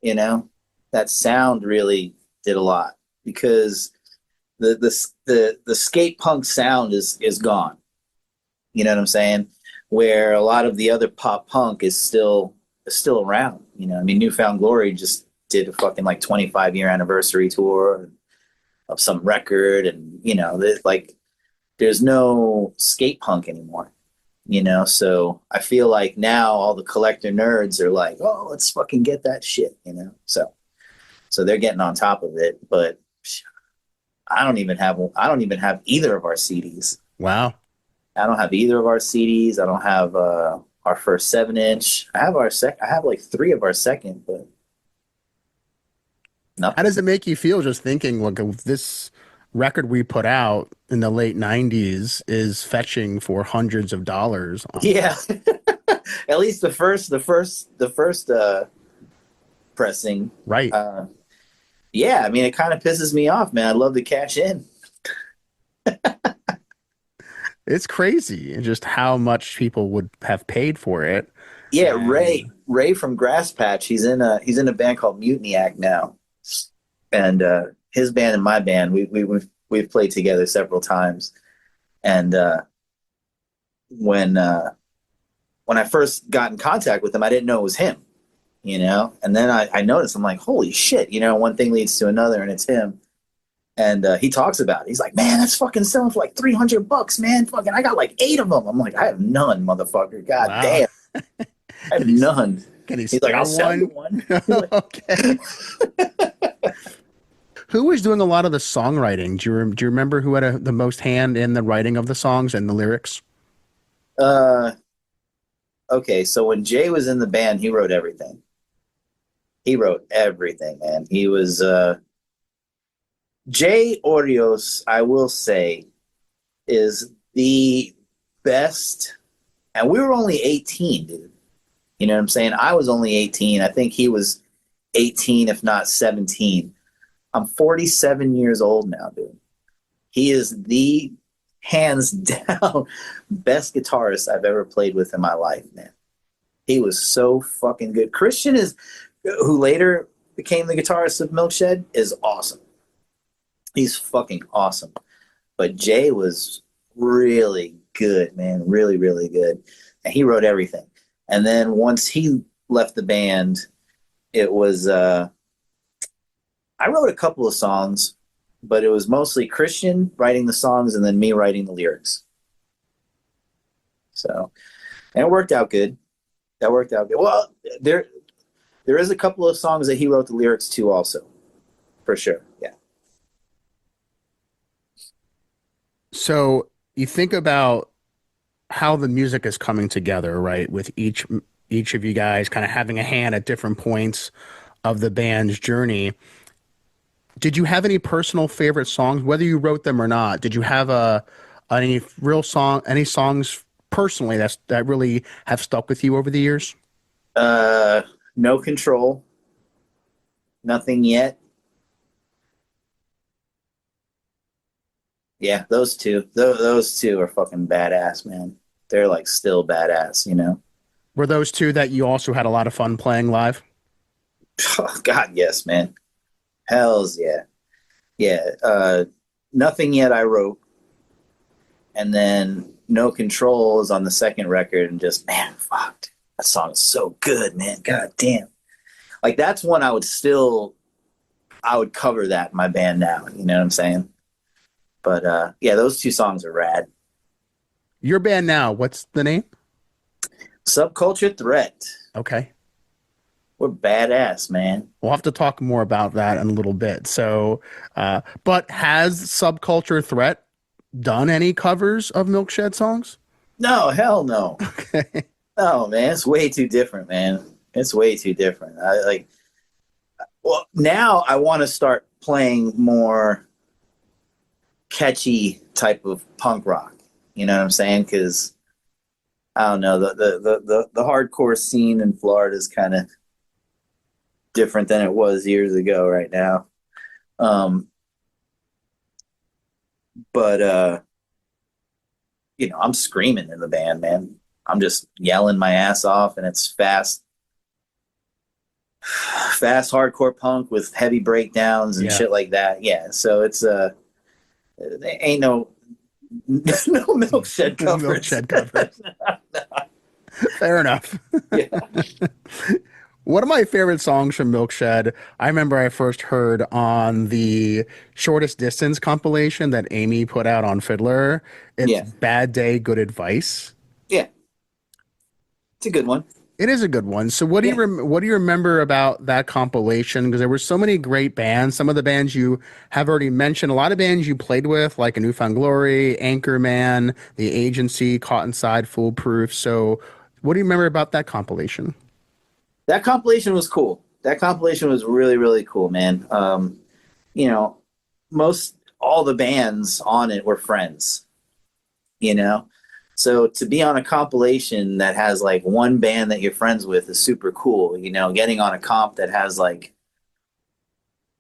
you know, that sound really did a lot because the skate punk sound is gone. You know what I'm saying? Where a lot of the other pop punk is still around. I mean, Newfound Glory just did a fucking like 25-year anniversary tour of some record, and like there's no skate punk anymore. So I feel like now all the collector nerds are like, oh, let's fucking get that shit. So they're getting on top of it, but I don't even have either of our CDs. Wow. I don't have either of our CDs. I don't have our first 7-inch. I have like three of our second, but How nothing. does it make you feel just thinking, like, this record we put out in the late 90s is fetching for hundreds of dollars Yeah, online? at least the first pressing. Right. Uh, yeah, I mean, it kind of pisses me off, man. I love to cash in. It's crazy and just how much people would have paid for it. Yeah, Ray And Ray from Grass Patch. He's in a band called Mutiniac now, and his band and my band we've played together several times. And when I first got in contact with him, I didn't know it was him. And then I noticed, I'm like, holy shit, one thing leads to another, and it's him. And he talks about it. He's like, man, that's fucking selling for like $300, man. Fucking, I got like 8 of them. I'm like, I have none, motherfucker. God wow. damn, I have Can he none. can he He's like, I'll spare sell you one? one. Okay. Who was doing a lot of the songwriting? Do you remember who had the most hand in the writing of the songs and the lyrics? uh, okay, so when Jay was in the band, he wrote everything. He wrote everything, man. He was Jay Orios, I will say, is the best. And we were only 18, dude. You know what I'm saying? I was only 18. I think he was 18, if not 17. I'm 47 years old now, dude. He is the hands down best guitarist I've ever played with in my life, man. He was so fucking good. Christian is, who later became the guitarist of Milkshed, is awesome. He's fucking awesome. But Jay was really good, man. Really, really good. And he wrote everything. And then once he left the band, it was I wrote a couple of songs, but it was mostly Christian writing the songs and then me writing the lyrics. So, and it worked out good. That worked out good. Well, there is a couple of songs that he wrote the lyrics to also, for sure. Yeah. So you think about how the music is coming together, right? With each of you guys kind of having a hand at different points of the band's journey. Did you have any personal favorite songs, whether you wrote them or not? Did you have any songs personally that really have stuck with you over the years? Uh, No Control, Nothing Yet. Yeah, those two. Those two are fucking badass, man. They're like still badass. Were those two that you also had a lot of fun playing live? Oh, God, yes, man. Hells yeah. Yeah. Nothing Yet I wrote. And then No Control is on the second record, and just, man, fuck. That song is so good, man. God damn. Like, that's one I would cover that in my band now. You know what I'm saying? But yeah, those two songs are rad. Your band now, what's the name? Subculture Threat. Okay. We're badass, man. We'll have to talk more about that in a little bit. So, but has Subculture Threat done any covers of Milkshed songs? No, hell no. Okay. No, man. It's way too different, man. It's way too different. Well, now I want to start playing more catchy type of punk rock. You know what I'm saying? Because I don't know, the hardcore scene in Florida is kind of different than it was years ago right now. But I'm screaming in the band, man. I'm just yelling my ass off, and it's fast hardcore punk with heavy breakdowns and shit like that. Yeah, so it's ain't no Milkshed covers. Milkshed covers. Fair enough. Yeah. One of my favorite songs from Milkshed, I remember I first heard on the Shortest Distance compilation that Amy put out on Fiddler. It's Bad Day, Good Advice. Yeah. It's a good one. It is a good one. So what do you remember about that compilation? Because there were so many great bands. Some of the bands you have already mentioned, a lot of bands you played with, like A Newfound Glory, Anchorman, The Agency, Caught Inside, Foolproof. So what do you remember about that compilation? That compilation was cool. That compilation was really, really cool, man. Most all the bands on it were friends, So to be on a compilation that has like one band that you're friends with is super cool. Getting on a comp that has like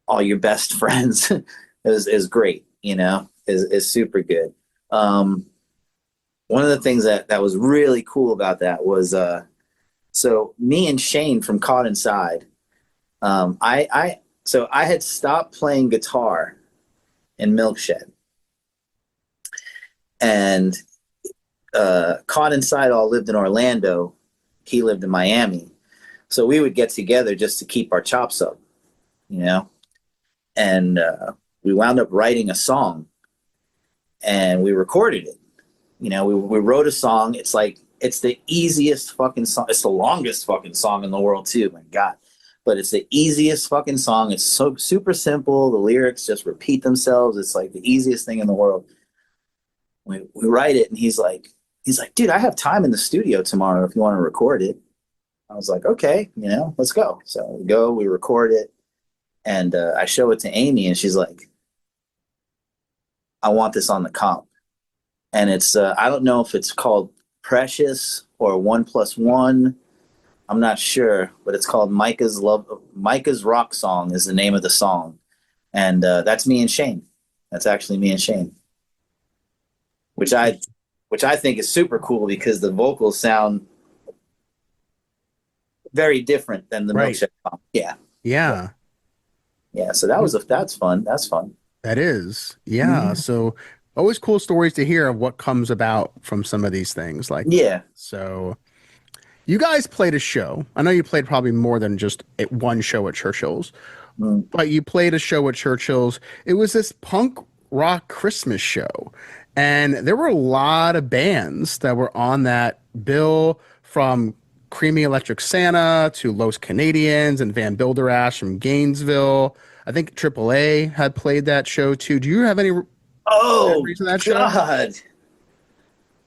all your best friends is great, is super good. One of the things that was really cool about that was so me and Shane from Caught Inside, I had stopped playing guitar in Milkshed, and Caught Inside all lived in Orlando. He lived in Miami, so we would get together just to keep our chops up, and we wound up writing a song, and we recorded it. We wrote a song. It's the easiest fucking song. It's the longest fucking song in the world too. My God. But it's the easiest fucking song. It's so super simple. The lyrics just repeat themselves. It's like the easiest thing in the world. We write it, and he's like, dude, I have time in the studio tomorrow if you want to record it. I was like, okay, let's go. So we go, we record it, and I show it to Amy, and she's like, I want this on the comp. And it's I don't know if it's called Precious or 1+1. I'm not sure, but it's called Micah's Rock Song is the name of the song. And that's me and Shane. That's actually me and Shane. Which I think is super cool because the vocals sound very different than the Milkshed song. Yeah. Yeah. Yeah, so that's fun. That's fun. That is. Yeah. Mm-hmm. So always cool stories to hear of what comes about from some of these things. So you guys played a show. I know you played probably more than just one show at Churchill's, but you played a show at Churchill's. It was this punk rock Christmas show, and there were a lot of bands that were on that bill, from Creamy Electric Santa to Los Canadians and Van Bilderash from Gainesville. I think AAA had played that show too. Do you have any memories of that show? God.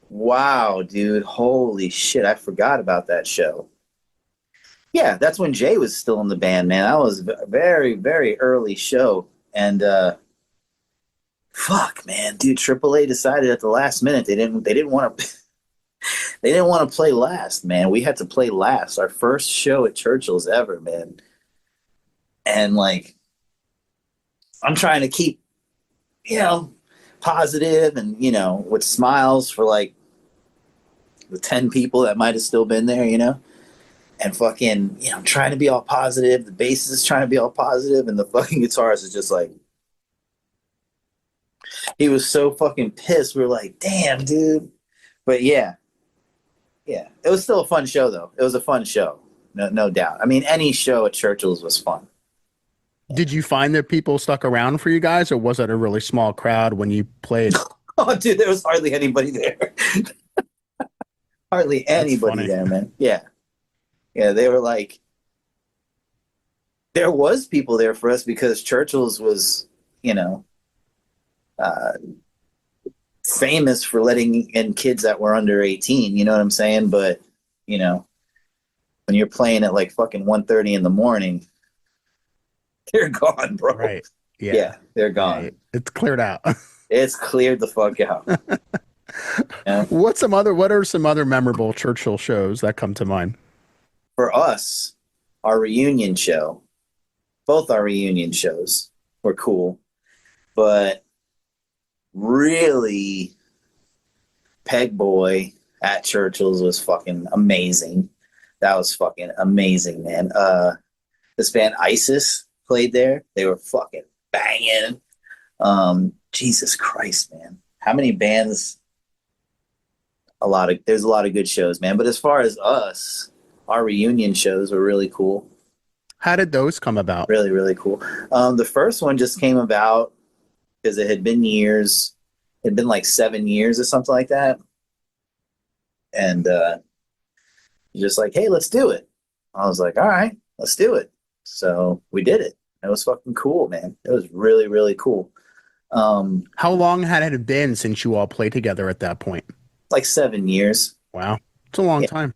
Wow, dude. Holy shit. I forgot about that show. Yeah, that's when Jay was still in the band, man. That was a very, very early show. And fuck, man, dude, AAA decided at the last minute they didn't want to they didn't want to play last, man. We had to play last. Our first show at Churchill's ever, man. And like, I'm trying to keep, positive and, with smiles for like the 10 people that might have still been there, and fucking, I'm trying to be all positive. The bassist is trying to be all positive, and the fucking guitarist is just like, he was so fucking pissed. We were like, damn, dude. But yeah, it was still a fun show, though. It was a fun show, no doubt. I mean, any show at Churchill's was fun. Did you find that people stuck around for you guys, or was it a really small crowd when you played? Oh, dude, there was hardly anybody there. hardly anybody funny. there, man. Yeah. Yeah, they were like, there was people there for us because Churchill's was, you know, uh, famous for letting in kids that were under 18. You know what I'm saying? But, you know, when you're playing at like fucking 1:30 in the morning, they're gone, bro. Right. Yeah, they're gone. Yeah, it's cleared out. It's cleared the fuck out. Yeah. What are some other memorable Churchill shows that come to mind? For us, our reunion show, both our reunion shows were cool, but really, Peg Boy at Churchill's was fucking amazing. That was fucking amazing, man. This band ISIS played there. They were fucking banging. Jesus Christ, man. How many bands? There's a lot of good shows, man. But as far as us, our reunion shows were really cool. How did those come about? Really, really cool. The first one just came about because it had been years. It had been like 7 years or something like that. And just like, hey, let's do it. I was like, all right, let's do it. So we did it. It was fucking cool, man. It was really, really cool. How long had it been since you all played together at that point? Like 7 years. Wow. It's a long Yeah. time.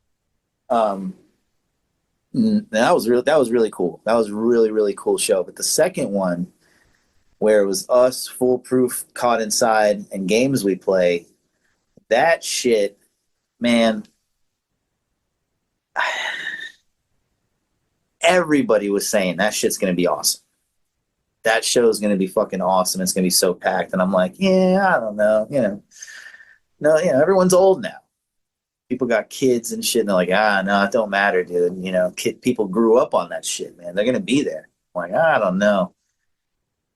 That was really cool. That was really, really cool show. But the second one, where it was us, Foolproof, Caught Inside, and Games We Play, that shit, man, everybody was saying that shit's going to be awesome. That show is going to be fucking awesome. It's going to be so packed. And I'm like, yeah, I don't know. No, everyone's old now. People got kids and shit. And they're like, no, it don't matter, dude. People grew up on that shit, man. They're going to be there. I'm like, I don't know.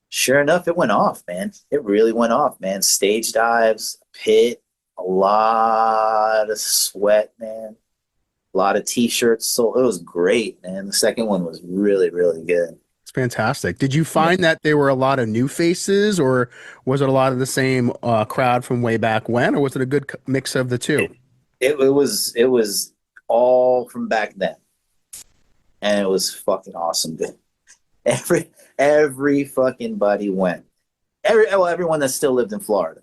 Sure enough, it went off, man. It really went off, man. Stage dives, pit, a lot of sweat, man. A lot of t-shirts. So it was great, man. The second one was really, really good. It's fantastic. Did you find that there were a lot of new faces, or was it a lot of the same crowd from way back when, or was it a good mix of the two? It was all from back then, and it was fucking awesome, dude. Every fucking buddy went. Everyone that still lived in Florida.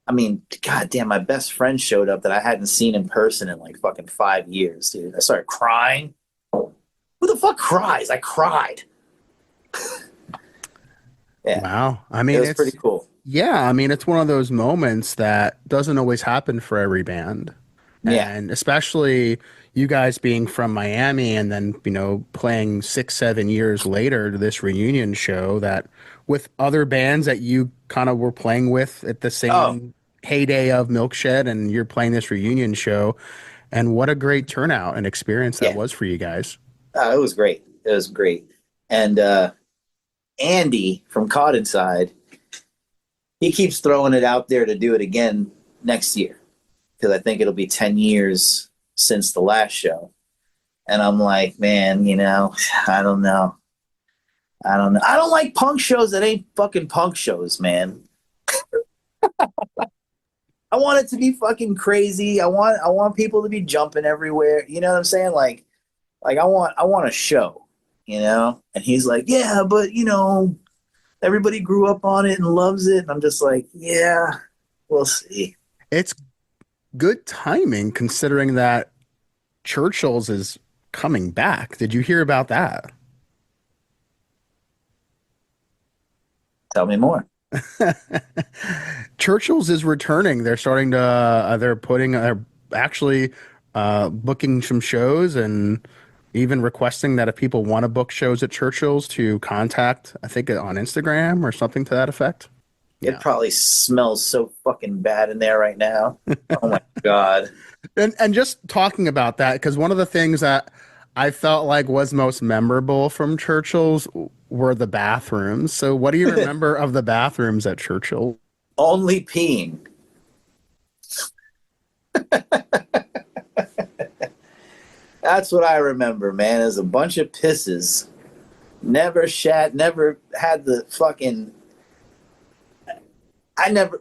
I mean, goddamn, my best friend showed up that I hadn't seen in person in like fucking 5 years, dude. I started crying. Who the fuck cries? I cried. Yeah. Wow. I mean, it was pretty cool. Yeah, I mean, it's one of those moments that doesn't always happen for every band. Yeah. And especially you guys being from Miami and then, playing 6-7 years later to this reunion show that with other bands that you kind of were playing with at the same heyday of Milkshed, and you're playing this reunion show. And what a great turnout and experience that was for you guys. It was great. It was great. And Andy from Caught Inside, he keeps throwing it out there to do it again next year, because I think it'll be 10 years since the last show. And I'm like, man, I don't know. I don't like punk shows that ain't fucking punk shows, man. I want it to be fucking crazy. I want people to be jumping everywhere. You know what I'm saying? Like I want a show, And he's like, yeah, but everybody grew up on it and loves it. And I'm just like, yeah, we'll see. It's good timing considering that Churchill's is coming back. Did you hear about that? Tell me more. Churchill's is returning. They're starting to, they're actually booking some shows and even requesting that if people want to book shows at Churchill's to contact, I think on Instagram or something to that effect. It probably smells so fucking bad in there right now. Oh my God. And just talking about that, because one of the things that I felt like was most memorable from Churchill's were the bathrooms. So what do you remember of the bathrooms at Churchill? Only peeing. That's what I remember, man, is a bunch of pisses. Never shat, never had the fucking...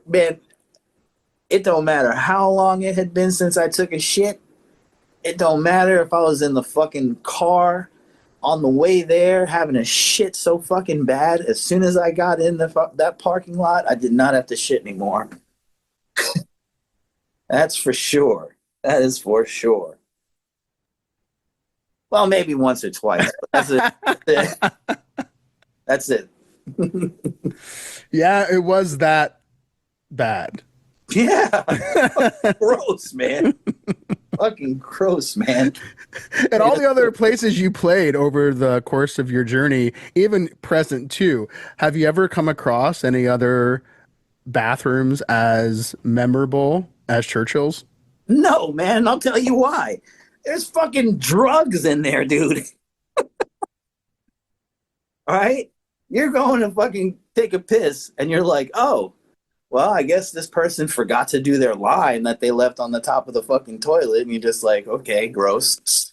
man, It don't matter how long it had been since I took a shit. It don't matter if I was in the fucking car on the way there having a shit so fucking bad. As soon as I got in that parking lot, I did not have to shit anymore. That's for sure. That is for sure. Well, maybe once or twice. But that's it. That's it. Yeah, it was that bad. Yeah. Gross, man. Fucking gross, man. And all the other places you played over the course of your journey, even present too, have you ever come across any other bathrooms as memorable as Churchill's? No, man. I'll tell you why. There's fucking drugs in there, dude. All right? You're going to fucking take a piss and you're like, oh, well, I guess this person forgot to do their line that they left on the top of the fucking toilet. And you're just like, okay, gross.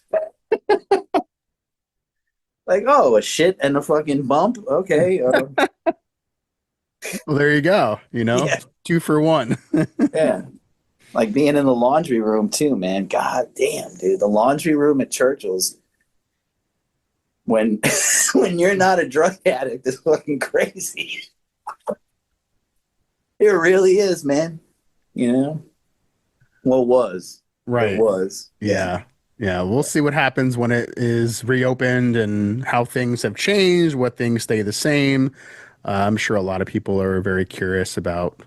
Like, oh, a shit and a fucking bump. Okay. Well, there you go. You know, Yeah. 2 for 1. Yeah. Like being in the laundry room too, man. God damn, dude. The laundry room at Churchill's when when you're not a drug addict is fucking crazy. It really is, man. You know? Well, was. Right. It was. Yeah. Yeah. We'll see what happens when it is reopened and how things have changed, what things stay the same. I'm sure a lot of people are very curious about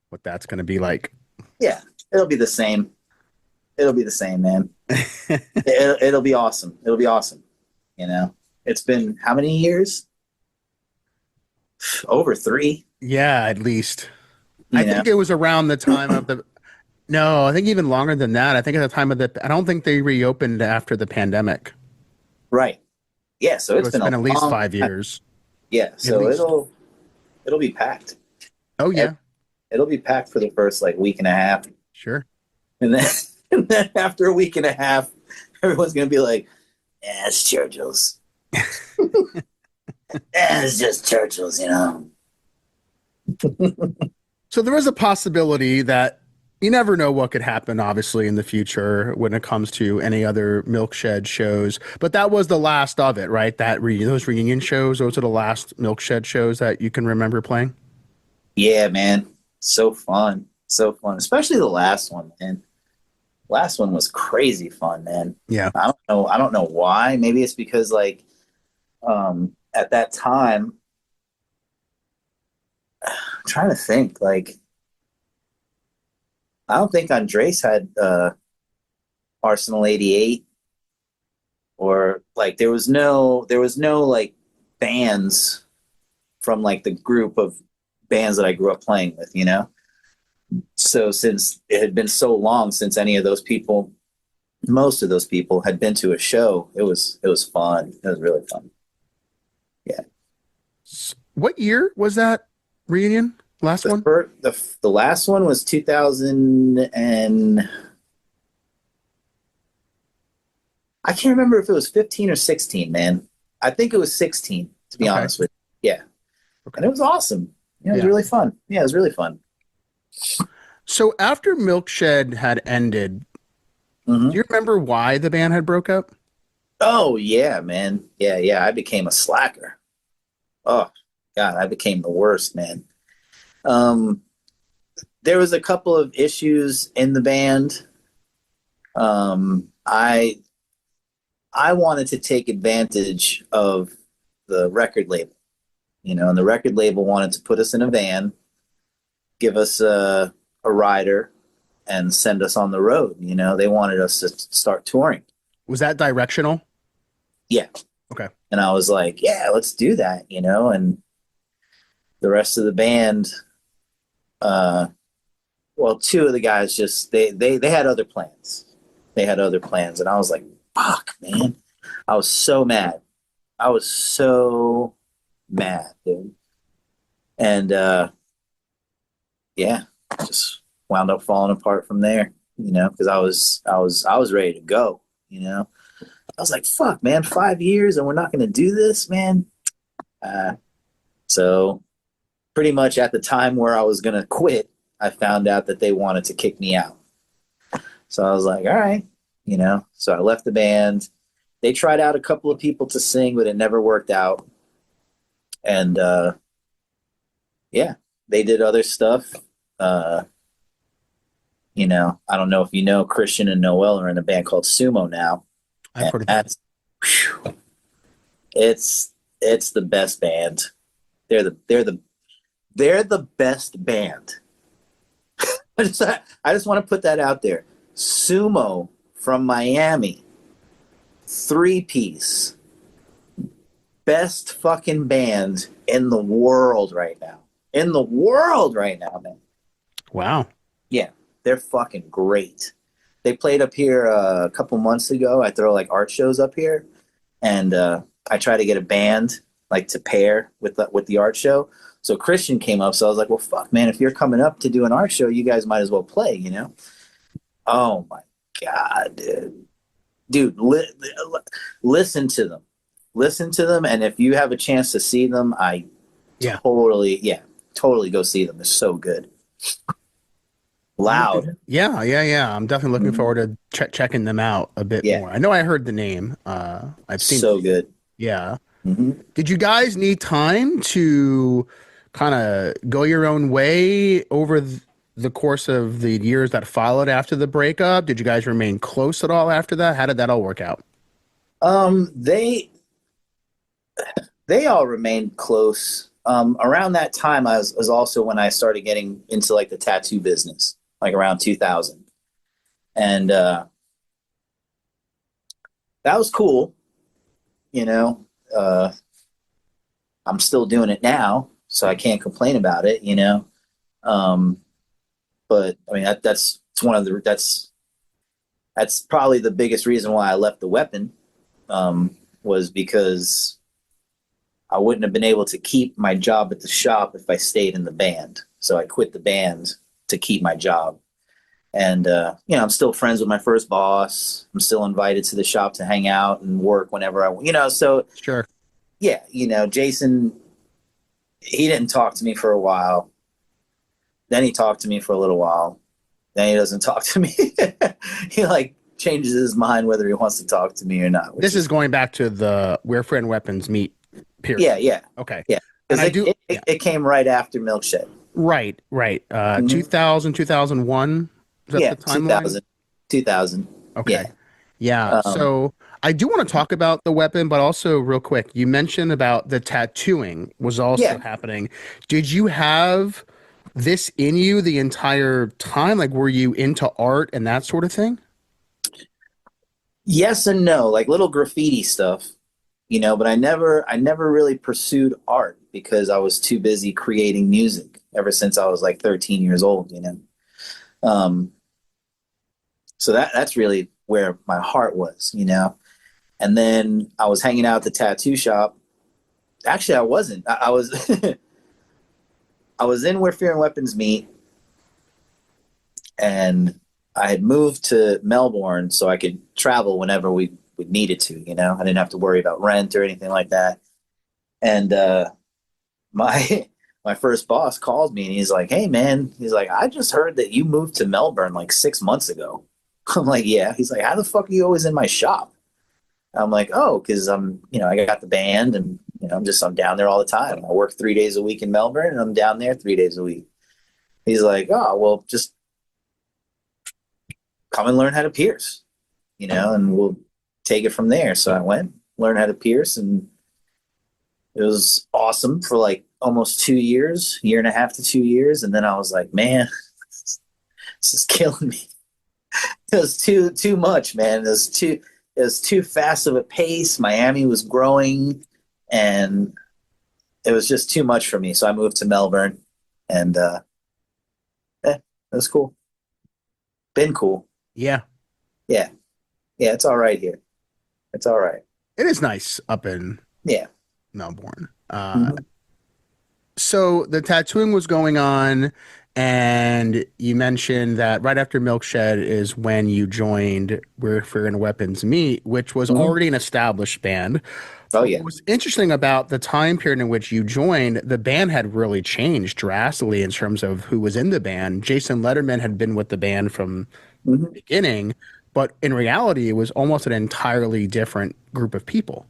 what that's going to be like. Yeah. It'll be the same. It'll be the same, man. It'll be awesome. It'll be awesome. You know? It's been how many years? Over 3. Yeah, at least. I think it was around the time of the. No, I think even longer than that. I think at the time of I don't think they reopened after the pandemic. Right. Yeah. So it's been at least 5 years. Yeah. So it'll be packed. Oh yeah. It'll be packed for the first like week and a half. Sure. And then after a week and a half, everyone's gonna be like, "Yeah, it's Churchill's. It's just Churchill's, you know." So there is a possibility that you never know what could happen, obviously, in the future when it comes to any other Milkshed shows. But that was the last of it, right? Those reunion shows, those are the last Milkshed shows that you can remember playing? Yeah, man. So fun. So fun. Especially the last one, man. Last one was crazy fun, man. Yeah. I don't know why. Maybe it's because like at that time I'm trying to think, like I don't think Andres had Arsenal 88 or like there was no like bands from like the group of bands that I grew up playing with, you know? So since it had been so long since any of those people, most of those people had been to a show, it was fun. It was really fun. Yeah. What year was that reunion? Last one? The last one was 2000 and I can't remember if it was 15 or 16, man. I think it was 16, to be honest with you. Yeah. Okay. And it was awesome. Yeah, it was really fun. Yeah, it was really fun. So after Milkshed had ended, do you remember why the band had broke up? Oh, yeah, man. Yeah. I became a slacker. Oh, God, I became the worst, man. There was a couple of issues in the band. I wanted to take advantage of the record label, you know, and the record label wanted to put us in a van, give us a rider, and send us on the road. You know, they wanted us to start touring. Was that directional? Yeah. Okay. And I was like, yeah, let's do that, you know, and the rest of the band, well, 2 of the guys just, they had other plans. They had other plans. And I was like, fuck, man. I was so mad. I was so mad, dude. And, yeah, just wound up falling apart from there, you know, because I was ready to go, you know. I was like, fuck, man, 5 years and we're not going to do this, man. So pretty much at the time where I was going to quit, I found out that they wanted to kick me out. So I was like, all right, So I left the band. They tried out a couple of people to sing, but it never worked out. And yeah, they did other stuff. Uh, I don't know if you know, Christian and Noel are in a band called Sumo now, I've and heard of that. that's whew, it's the best band. They're the best band. I just want to put that out there. Sumo from Miami, 3-piece, best fucking band in the world right now. In the world right now, man. Wow. Yeah, they're fucking great. They played up here a couple months ago. I throw like art shows up here, and I try to get a band like to pair with the art show. So Christian came up, so I was like, "Well, fuck, man! If you're coming up to do an art show, you guys might as well play." Oh my god, dude, listen to them, and if you have a chance to see them, I Yeah. totally go see them. They're so good, loud. Yeah. I'm definitely looking Mhm. forward to checking them out a bit Yeah, more. I know I heard the name. I've seen. so good. Yeah. Hmm. Did you guys need time to kind of go your own way over the course of the years that followed after the breakup? Did you guys remain close at all after that? How did that all work out? They all remained close. Around that time, I was also when I started getting into like the tattoo business, like around 2000, and that was cool. You know, uh, I'm still doing it now, so I can't complain about it. Um, but I mean that's it's one of the that's probably the biggest reason why I left the weapon, was because I wouldn't have been able to keep my job at the shop if I stayed in the band. So I quit the band to keep my job. And I'm still friends with my first boss. I'm still invited to the shop to hang out and work whenever I want. So Sure. yeah, Jason, he didn't talk to me for a while. Then he talked to me for a little while. Then he doesn't talk to me. He like changes his mind whether he wants to talk to me or not, which This is is going back to the where friend weapons meet yeah, period. yeah, Okay. yeah. And Because I it, do, it, yeah. it came right after Milkshed. Right. Mm-hmm. 2000, 2001. Is that the Yeah, timeline? 2000, 2000. Okay. Yeah. Yeah. Um, So I do want to talk about the weapon, but also real quick, you mentioned about the tattooing was also yeah. happening. Did you have this in you the entire time? Like, were you into art and that sort of thing? Yes and no, like little graffiti stuff, but I never really pursued art because I was too busy creating music ever since I was like 13 years old. Um, so that's really where my heart was. And then I was hanging out at the tattoo shop. Actually, I wasn't. I was I was in Where Fear and Weapons Meet, and I had moved to Melbourne so I could travel whenever we needed to. I didn't have to worry about rent or anything like that. And my my first boss called me and he's like, "Hey man," he's like, "I just heard that you moved to Melbourne like 6 months ago." I'm like, "Yeah." He's like, "How the fuck are you always in my shop?" I'm like, "Oh, because I got the band and I'm down there all the time. I work 3 days a week in Melbourne and I'm down there 3 days a week." He's like, "Oh, well, just come and learn how to pierce, and we'll take it from there." So I went, learned how to pierce, and it was awesome for like almost 2 years, year and a half to 2 years. And then I was like, man, this is killing me. It was too much, man. It was too fast of a pace. Miami was growing, and it was just too much for me. So I moved to Melbourne, and it was cool. Been cool. Yeah. Yeah, yeah. It's all right here. It's all right. It is nice up in Yeah. Melbourne. Mhm. So the tattooing was going on, And you mentioned that right after Milkshed is when you joined Where Fear and Weapons Meet, which was Mhm. already an established band. Oh But yeah. what was interesting about the time period in which you joined, the band had really changed drastically in terms of who was in the band. Jason Letterman had been with the band from the Hmm. beginning, but in reality, it was almost an entirely different group of people.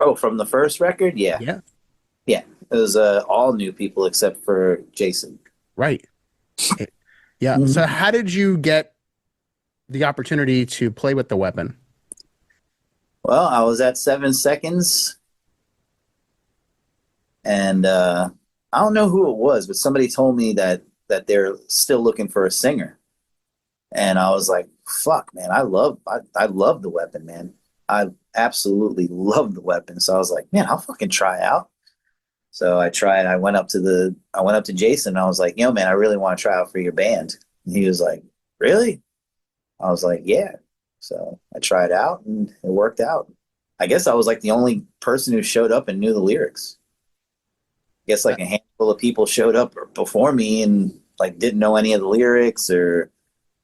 Oh, from the first record, yeah, Yeah, yeah. It was all new people except for Jason. right. It- yeah. So, Mhm. how did you get the opportunity to play with the weapon? Well, I was at 7 Seconds, and I don't know who it was, but somebody told me that they're still looking for a singer, and I was like, "Fuck, man! I love the weapon, man. I absolutely love the weapon." So I was like, "Man, I'll fucking try out." So I tried. I went up to Jason. And I was like, "Yo, man, I really want to try out for your band." And he was like, "Really?" I was like, "Yeah." So I tried out, and it worked out. I guess I was like the only person who showed up and knew the lyrics. I guess Uh, like a handful of people showed up before me and like didn't know any of the lyrics or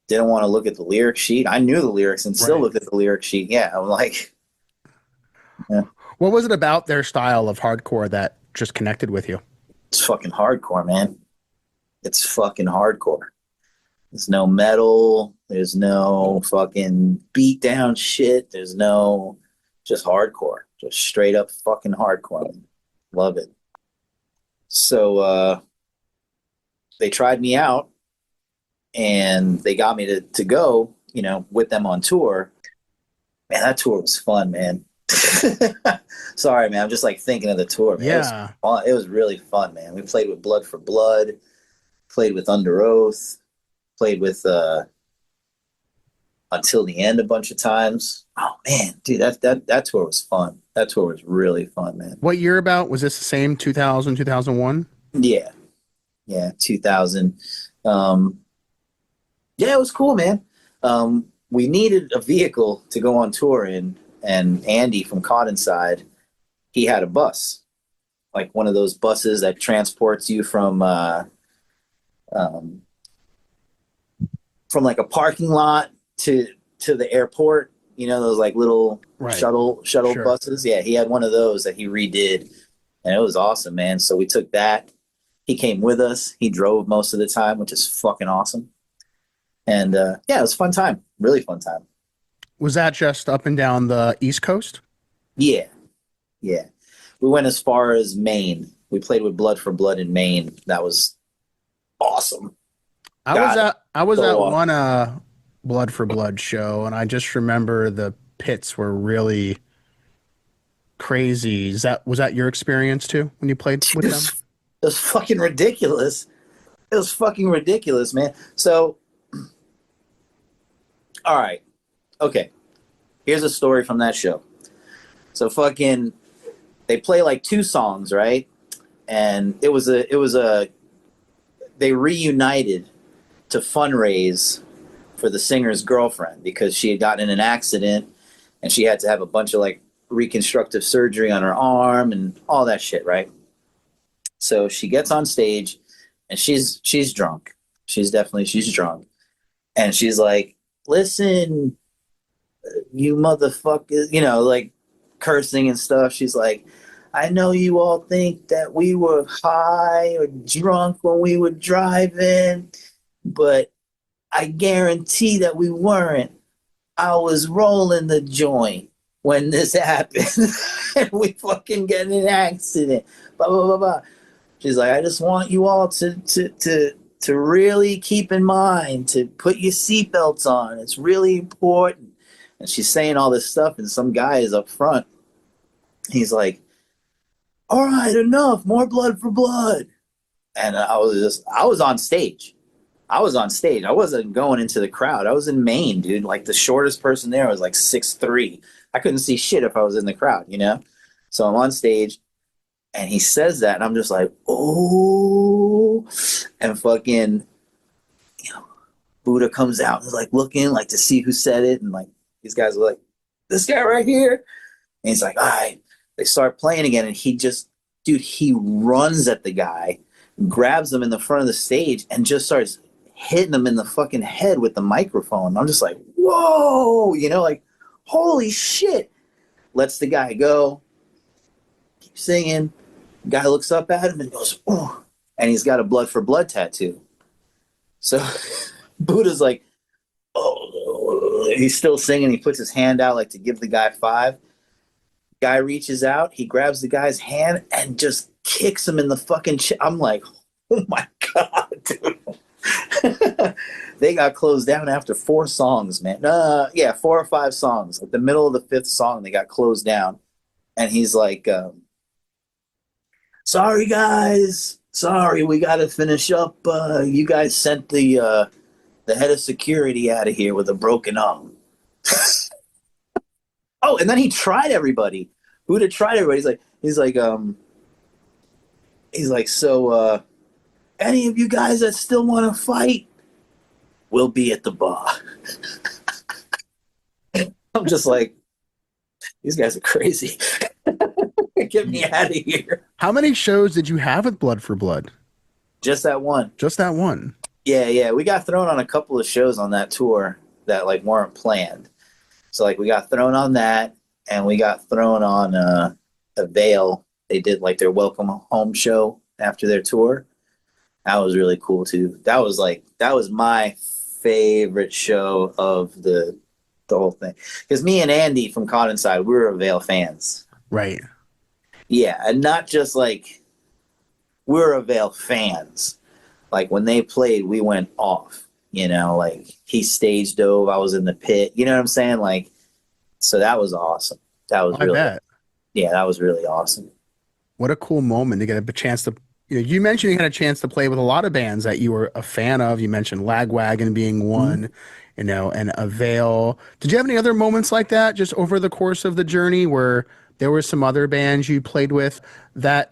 didn't want to look at the lyric sheet. I knew the lyrics and still right. looked at the lyric sheet. Yeah, I'm like, yeah, What was it about their style of hardcore that just connected with you? it's fucking hardcore, man. It's fucking hardcore. There's no metal. There's no fucking beat down shit. There's no just hardcore. Just straight up fucking hardcore. Love it. So they tried me out and they got me to go, with them on tour. Man, that tour was fun, man. Sorry, man. I'm just like thinking of the tour, man. It was Yeah. fun. It was really fun, man. We played with Blood for Blood, played with Under Oath, played with Until the End a bunch of times. Oh man, dude, that tour was fun. That tour was really fun, man. What year about? Was this the same 2000, 2001? Yeah, yeah, 2000. Um, yeah, it was cool, man. We needed a vehicle to go on tour in, and Andy from Caught Inside, he had a bus, like one of those buses that transports you um, from like a parking lot to the airport. You know those like little Right. shuttle Sure. buses. Yeah, he had one of those that he redid, and it was awesome, man. So we took that. He came with us. He drove most of the time, which is fucking awesome. And yeah, it was a fun time. Really fun time. Was that just up and down the East Coast? Yeah, yeah. We went as far as Maine. We played with Blood for Blood in Maine. That was awesome. God, I was so at awesome. one Blood for Blood show, and I just remember the pits were really crazy. Was that your experience too when you played with them? It was fucking ridiculous. It was fucking ridiculous, man. So, all right, okay. Here's a story from that show. So fucking, they play like two songs, right? And it was a they reunited to fundraise for the singer's girlfriend because she had gotten in an accident and she had to have a bunch of like reconstructive surgery on her arm and all that shit, right? So she gets on stage and she's drunk. She's drunk. And she's like, "Listen, you motherfuckers," like cursing and stuff. She's like, "I know you all think that we were high or drunk when we were driving, but I guarantee that we weren't. I was rolling the joint when this happened, and we fucking get in an accident." Blah blah blah blah. She's like, "I just want you all to really keep in mind to put your seatbelts on. It's really important." And she's saying all this stuff, and some guy is up front. He's like, "All right, enough. More Blood for Blood." And I was on stage. I was on stage. I wasn't going into the crowd. I was in Maine, dude. Like the shortest person there was like 6'3". I couldn't see shit if I was in the crowd. So I'm on stage and he says that, and I'm just like, "Oh," and fucking, Buddha comes out and is like looking like to see who said it, and like these guys are like, "This guy right here," and he's like, "All right." They start playing again, and he runs at the guy grabs him in the front of the stage and just starts hitting him in the fucking head with the microphone. I'm just like, whoa, you know, like, holy shit. Lets the guy go, keeps singing. Guy looks up at him and goes, oh, and he's got a blood for blood tattoo. So Buddha's like, oh, he's still singing. He puts his hand out like to give the guy 5. Guy reaches out, he grabs the guy's hand and just kicks him in the fucking I'm like, oh my God, dude. They got closed down after 4 songs, man. 4 or 5 songs. At the middle of the 5th song, they got closed down. And he's like, sorry, guys. Sorry, we got to finish up. You guys sent the head of security out of here with a broken arm. Oh, and then he tried everybody. Buddha tried everybody. He's like, so any of you guys that still want to fight, we'll be at the bar. I'm just like, these guys are crazy. Get me out of here. How many shows did you have with Blood for Blood? Just that one. Just that one. Yeah. We got thrown on a couple of shows on that tour that like weren't planned. So like we got thrown on that, and we got thrown on a Veil. They did like their welcome home show after their tour. That was really cool too. That was my favorite show of the whole thing. Because me and Andy from Caught Inside, we were Veil fans. Right. Yeah, and not just like we're Veil fans. Like when they played, we went off. You know, like he stage dove, I was in the pit. You know what I'm saying? Like, so that was awesome. That was that was really awesome. What a cool moment to get a chance to. You mentioned you had a chance to play with a lot of bands that you were a fan of. You mentioned Lagwagon being one, and Avail. Did you have any other moments like that just over the course of the journey where there were some other bands you played with that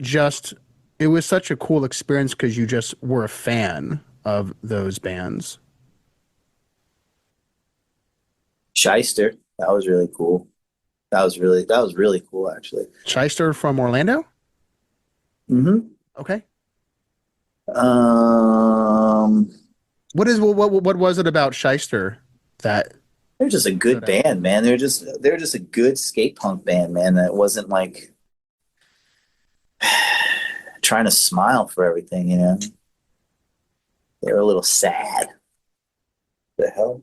it was such a cool experience because you just were a fan of those bands? Shyster, that was really cool. That was really cool, actually. Shyster from Orlando? Mm-hmm. Okay. What was it about Shyster that they're just a good band, man? They're just a good skate punk band, man. That wasn't like trying to smile for everything, you know. They were a little sad. The hell?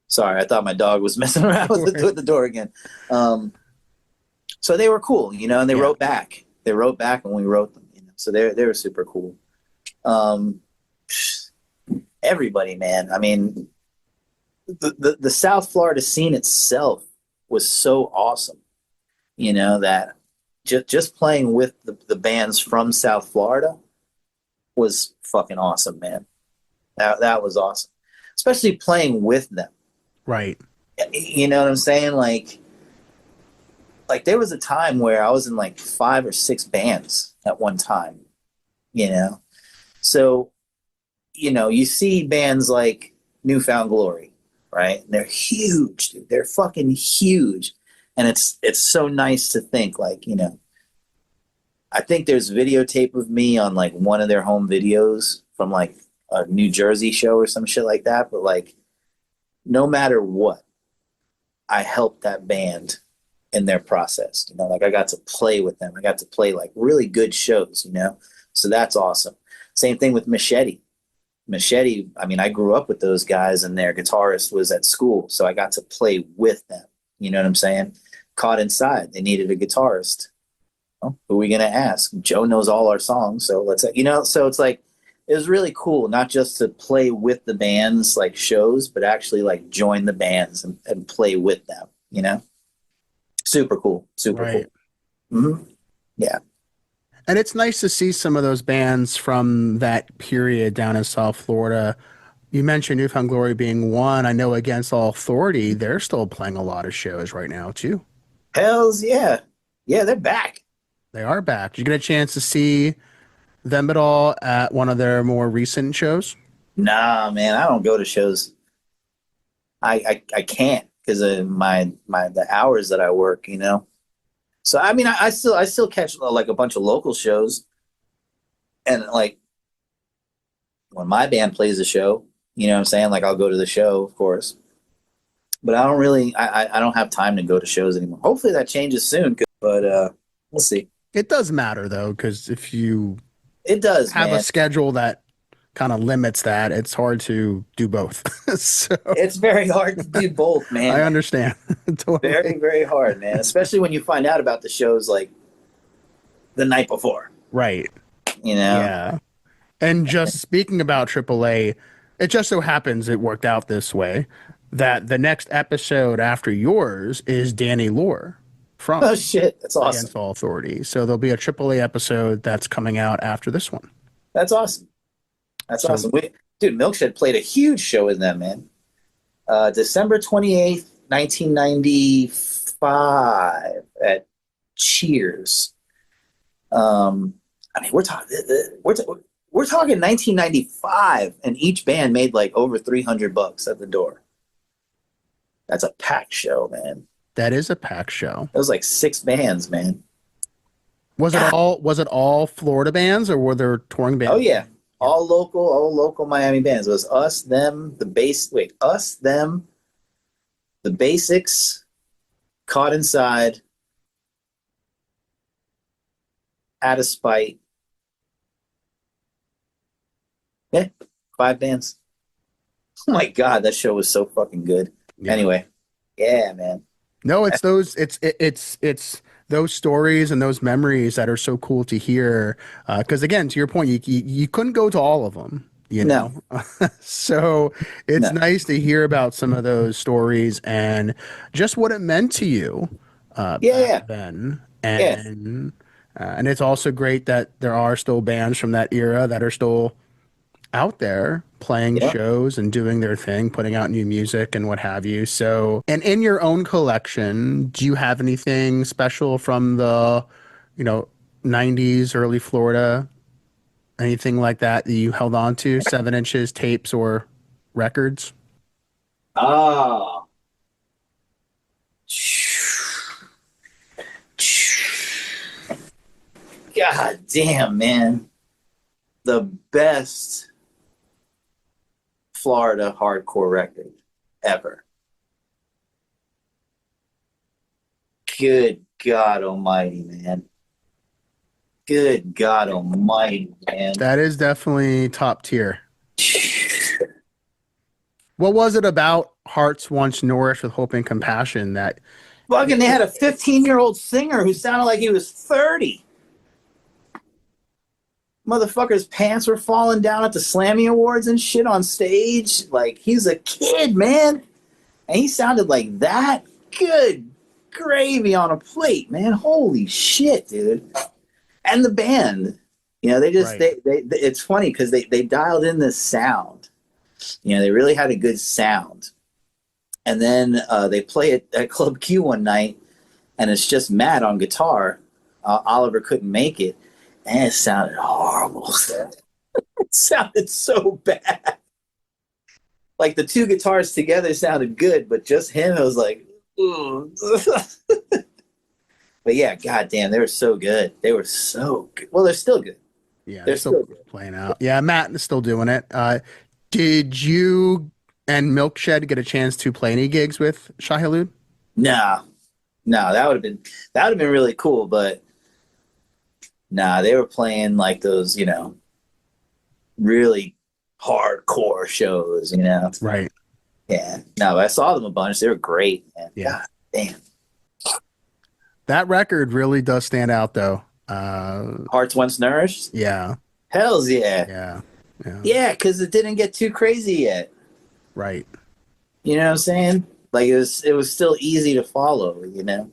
Sorry, I thought my dog was messing around with the door again. So they were cool, you know, and they wrote back. They wrote back when we wrote them, you know. So they were super cool. Everybody, man. I mean, the South Florida scene itself was so awesome, you know, that just playing with the bands from South Florida was fucking awesome, man. That was awesome, especially playing with them. Right. You know what I'm saying? Like there was a time where I was in like 5 or 6 bands at one time, you know? So, you know, you see bands like Newfound Glory, right? They're huge, dude. They're fucking huge. And it's so nice to think like, you know, I think there's videotape of me on like one of their home videos from like a New Jersey show or some shit like that. But like, no matter what, I helped that band in their process. You know, like I got to play with them. I got to play like really good shows, you know? So that's awesome. Same thing with Milkshed. Milkshed, I mean, I grew up with those guys and their guitarist was at school. So I got to play with them. You know what I'm saying? Caught Inside. They needed a guitarist. Well, who are we going to ask? Joe knows all our songs. So let's, you know, so it's like, it was really cool, not just to play with the bands like shows, but actually like join the bands and play with them, you know? Super cool. Super right. Cool. Mm-hmm. Yeah. And it's nice to see some of those bands from that period down in South Florida. You mentioned Newfound Glory being one. I know Against All Authority, they're still playing a lot of shows right now too. Hells yeah. Yeah, they're back. They are back. Did you get a chance to see them at all at one of their more recent shows? Nah, man, I don't go to shows. I can't because of the hours that I work, you know. So I mean, I still catch like a bunch of local shows, and like when my band plays a show, you know what I'm saying? Like I'll go to the show, of course, but I don't really, I don't have time to go to shows anymore. Hopefully that changes soon, but we'll see. It does matter though, because if you It does, have a man. schedule that kind of limits that, it's hard to do both. So It's very hard to do both, I man. understand. Very, Totally. very hard, man. Especially when you find out about the shows like the night before, Right. you know? Yeah. And just speaking about AAA, it just so happens it worked out this way that the next episode after yours is Danny Lore Oh from shit, that's awesome. Against All Authority. So there'll be a AAA episode that's coming out after this one. That's awesome. That's So awesome. Dude, Milkshed played a huge show with them, man. December 28th, 1995 at Cheers. I mean, we're talking 1995, and each band made like over $300 at the door. That's a packed show, man. that is a pack show. It was like 6 bands, man. Was it all Florida bands or were there touring bands? Oh yeah, all local Miami bands. It was us, them, the Basics, Caught Inside, Out of Spite. Yeah, 5 bands. Oh my god, that show was so fucking good. Yeah. Anyway, yeah, man. No, it's those it's those stories and those memories that are so cool to hear. Because again, to your point, you couldn't go to all of them, you No, know. So it's no, nice to hear about some of those stories and just what it meant to you yeah, back yeah, then. yeah, And it's also great that there are still bands from that era that are still out there playing yeah. shows and doing their thing, putting out new music and what have you. So, and in your own collection, do you have anything special from the, you know, 90s, early Florida, anything like that that you held on to, 7 inches, tapes, or records? Ah, god damn, man. The best Florida hardcore record ever. Good God Almighty, man. Good God Almighty, man. That is definitely top tier. What was it about Hearts Once Nourished with Hope and Compassion that Fucking, they had a 15-year-old singer who sounded like he was 30. Motherfucker's pants were falling down at the Slammy Awards and shit on stage. Like, he's a kid, man. And he sounded like that. Good gravy on a plate, man. Holy shit, dude. And the band, you know, they just, right? they it's funny because they dialed in this sound. You know, they really had a good sound. And then they play it at Club Q one night, and it's just Matt on guitar. Oliver couldn't make it, and it sounded horrible. It sounded so bad. Like the 2 guitars together sounded good, but just him, it was like, ooh. But yeah, goddamn, they were so good. They were so good. Well, they're still good. Yeah, They're they're still still good. playing out. Yeah, Matt is still doing it. Did you and Milkshed get a chance to play any gigs with Shai Hulud? Nah, no, that would have been really cool, but nah, they were playing like those, you know, really hardcore shows, you know. Right. Yeah. No, I saw them a bunch. They were great, man. Yeah. God damn. That record really does stand out, though. Hearts Once Nourished? Yeah. Hells yeah. Yeah. Yeah. Yeah, because it didn't get too crazy yet. Right. You know what I'm saying? Like it was still easy to follow, you know?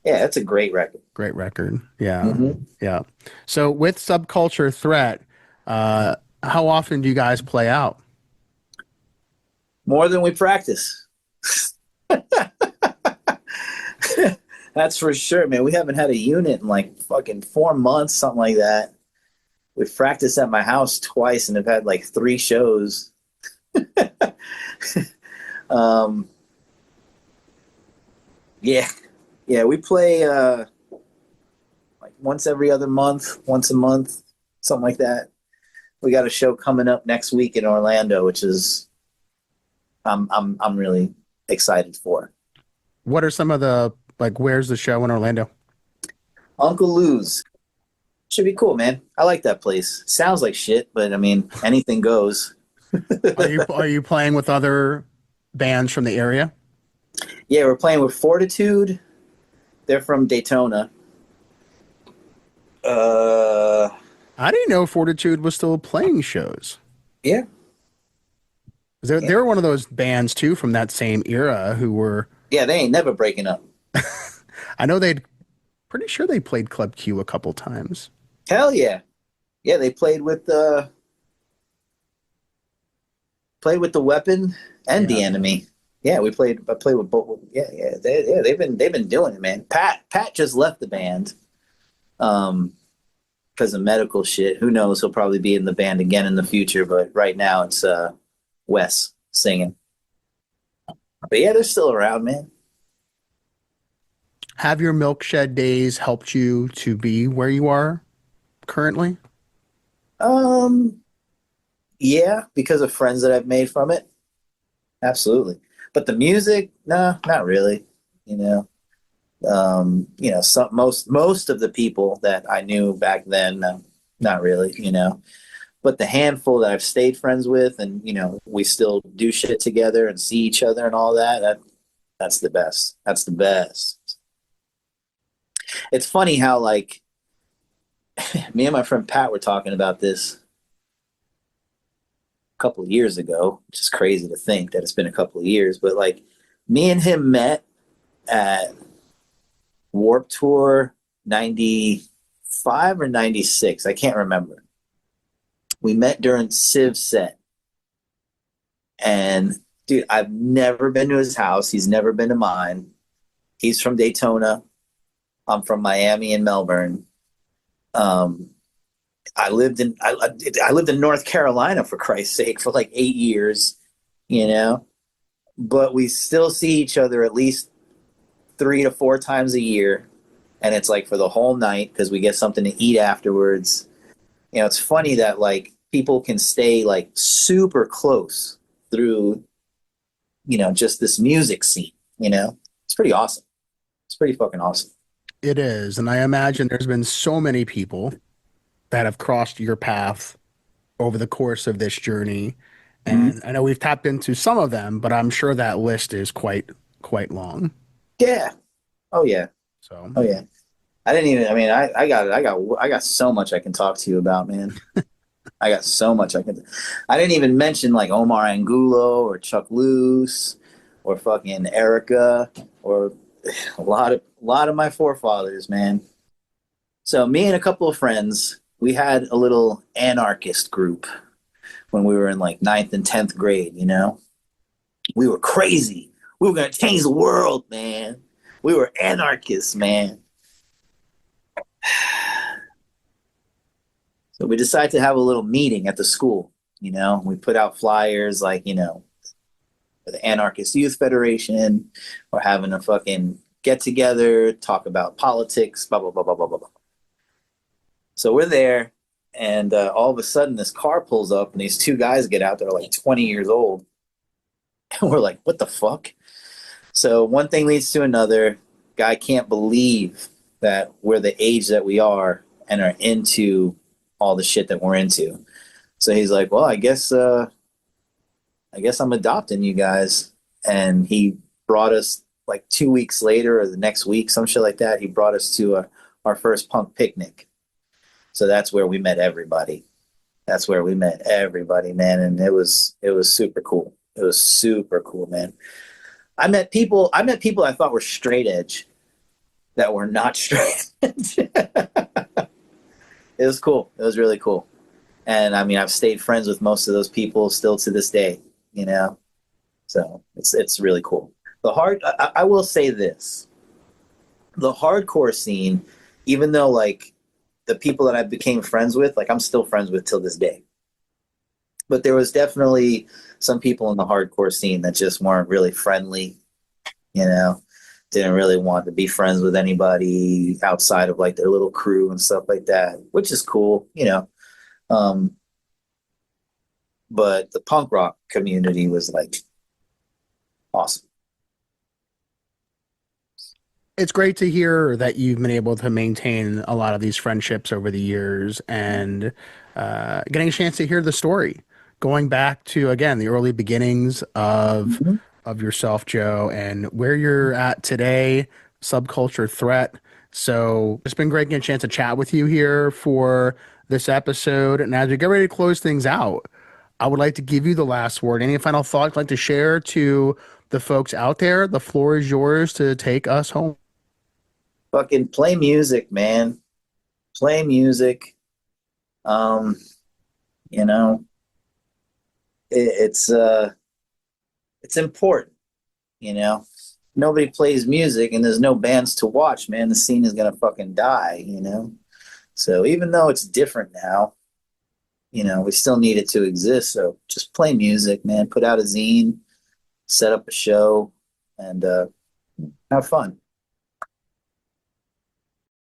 Yeah, that's a great record. Great record. Yeah. Mhm. Yeah. So with Subculture Threat, how often do you guys play out? More than we practice. That's for sure, man. We haven't had a unit in like fucking 4 months, something like that. We've practiced at my house twice and have had like 3 shows. Yeah. Yeah, we play like once every other month, once a month, something like that. We got a show coming up next week in Orlando, which is I'm really excited for. What are some of the where's the show in Orlando? Uncle Lou's. Should be cool, man. I like that place. Sounds like shit, but I mean, anything goes. Are you playing with other bands from the area? Yeah, we're playing with Fortitude. They're from Daytona. I didn't know Fortitude was still playing shows. Yeah. They were one of those bands too from that same era who were. Yeah, they ain't never breaking up. I know pretty sure they played Club Q a couple times. Hell yeah. Yeah, they played with the Weapon and the Enemy. Yeah, I played with both. Yeah. They've been doing it, man. Pat just left the band because of medical shit. Who knows? He'll probably be in the band again in the future, but right now it's Wes singing. But yeah, they're still around, man. Have your Milkshed days helped you to be where you are currently? Yeah, because of friends that I've made from it. Absolutely. But the music, nah, not really. Most of the people that I knew back then, not really, But the handful that I've stayed friends with and, we still do shit together and see each other and all that's the best. That's the best. It's funny how, like, me and my friend Pat were talking about this a couple of years ago, which is crazy to think that it's been a couple of years, but like me and him met at Warped Tour 95 or 96. I can't remember. We met during Civ's set. And dude, I've never been to his house. He's never been to mine. He's from Daytona. I'm from Miami and Melbourne. I lived in North Carolina, for Christ's sake, for like 8 years, but we still see each other at least 3 to 4 times a year. And it's like for the whole night because we get something to eat afterwards. It's funny that like people can stay like super close through, just this music scene, it's pretty awesome. It's pretty fucking awesome. It is. And I imagine there's been so many people that have crossed your path over the course of this journey. And I know we've tapped into some of them, but I'm sure that list is quite long. Yeah. Oh yeah. So. Oh yeah. I got so much I can talk to you about, man. I got so much I didn't even mention like Omar Angulo or Chuck Loose or fucking Erica or a lot of my forefathers, man. So me and a couple of friends, we had a little anarchist group when we were in like 9th and 10th grade, We were crazy. We were going to change the world, man. We were anarchists, man. So we decided to have a little meeting at the school, We put out flyers like, for the Anarchist Youth Federation. We're having a fucking get together, talk about politics, blah, blah, blah, blah, blah, blah. So we're there, and all of a sudden this car pulls up, and these 2 guys get out that are like 20 years old. And we're like, what the fuck? So one thing leads to another. Guy can't believe that we're the age that we are and are into all the shit that we're into. So he's like, well, I guess I'm adopting you guys. And he brought us like 2 weeks later or the next week, some shit like that. He brought us to our first punk picnic. So that's where we met everybody. Man. And it was super cool. It was super cool, man. I met people I thought were straight edge that were not straight edge. It was cool. It was really cool. And I mean, I've stayed friends with most of those people still to this day, So it's really cool. I will say this. The hardcore scene, even though like the people that I became friends with, like I'm still friends with till this day. But there was definitely some people in the hardcore scene that just weren't really friendly, didn't really want to be friends with anybody outside of like their little crew and stuff like that, which is cool, but the punk rock community was like awesome. It's great to hear that you've been able to maintain a lot of these friendships over the years and getting a chance to hear the story, going back to again the early beginnings Mhm. of yourself, Joe, and where you're at today, Subculture Threat. So it's been great getting a chance to chat with you here for this episode. And as we get ready to close things out, I would like to give you the last word. Any final thoughts you'd like to share to the folks out there? The floor is yours to take us home. Fucking play music, man. Play music. Um, you know, it's important. You know, nobody plays music and there's no bands to watch, man. The scene is gonna fucking die. You know, so even though it's different now, you know, we still need it to exist. So just play music, man. Put out a zine, set up a show, and have fun.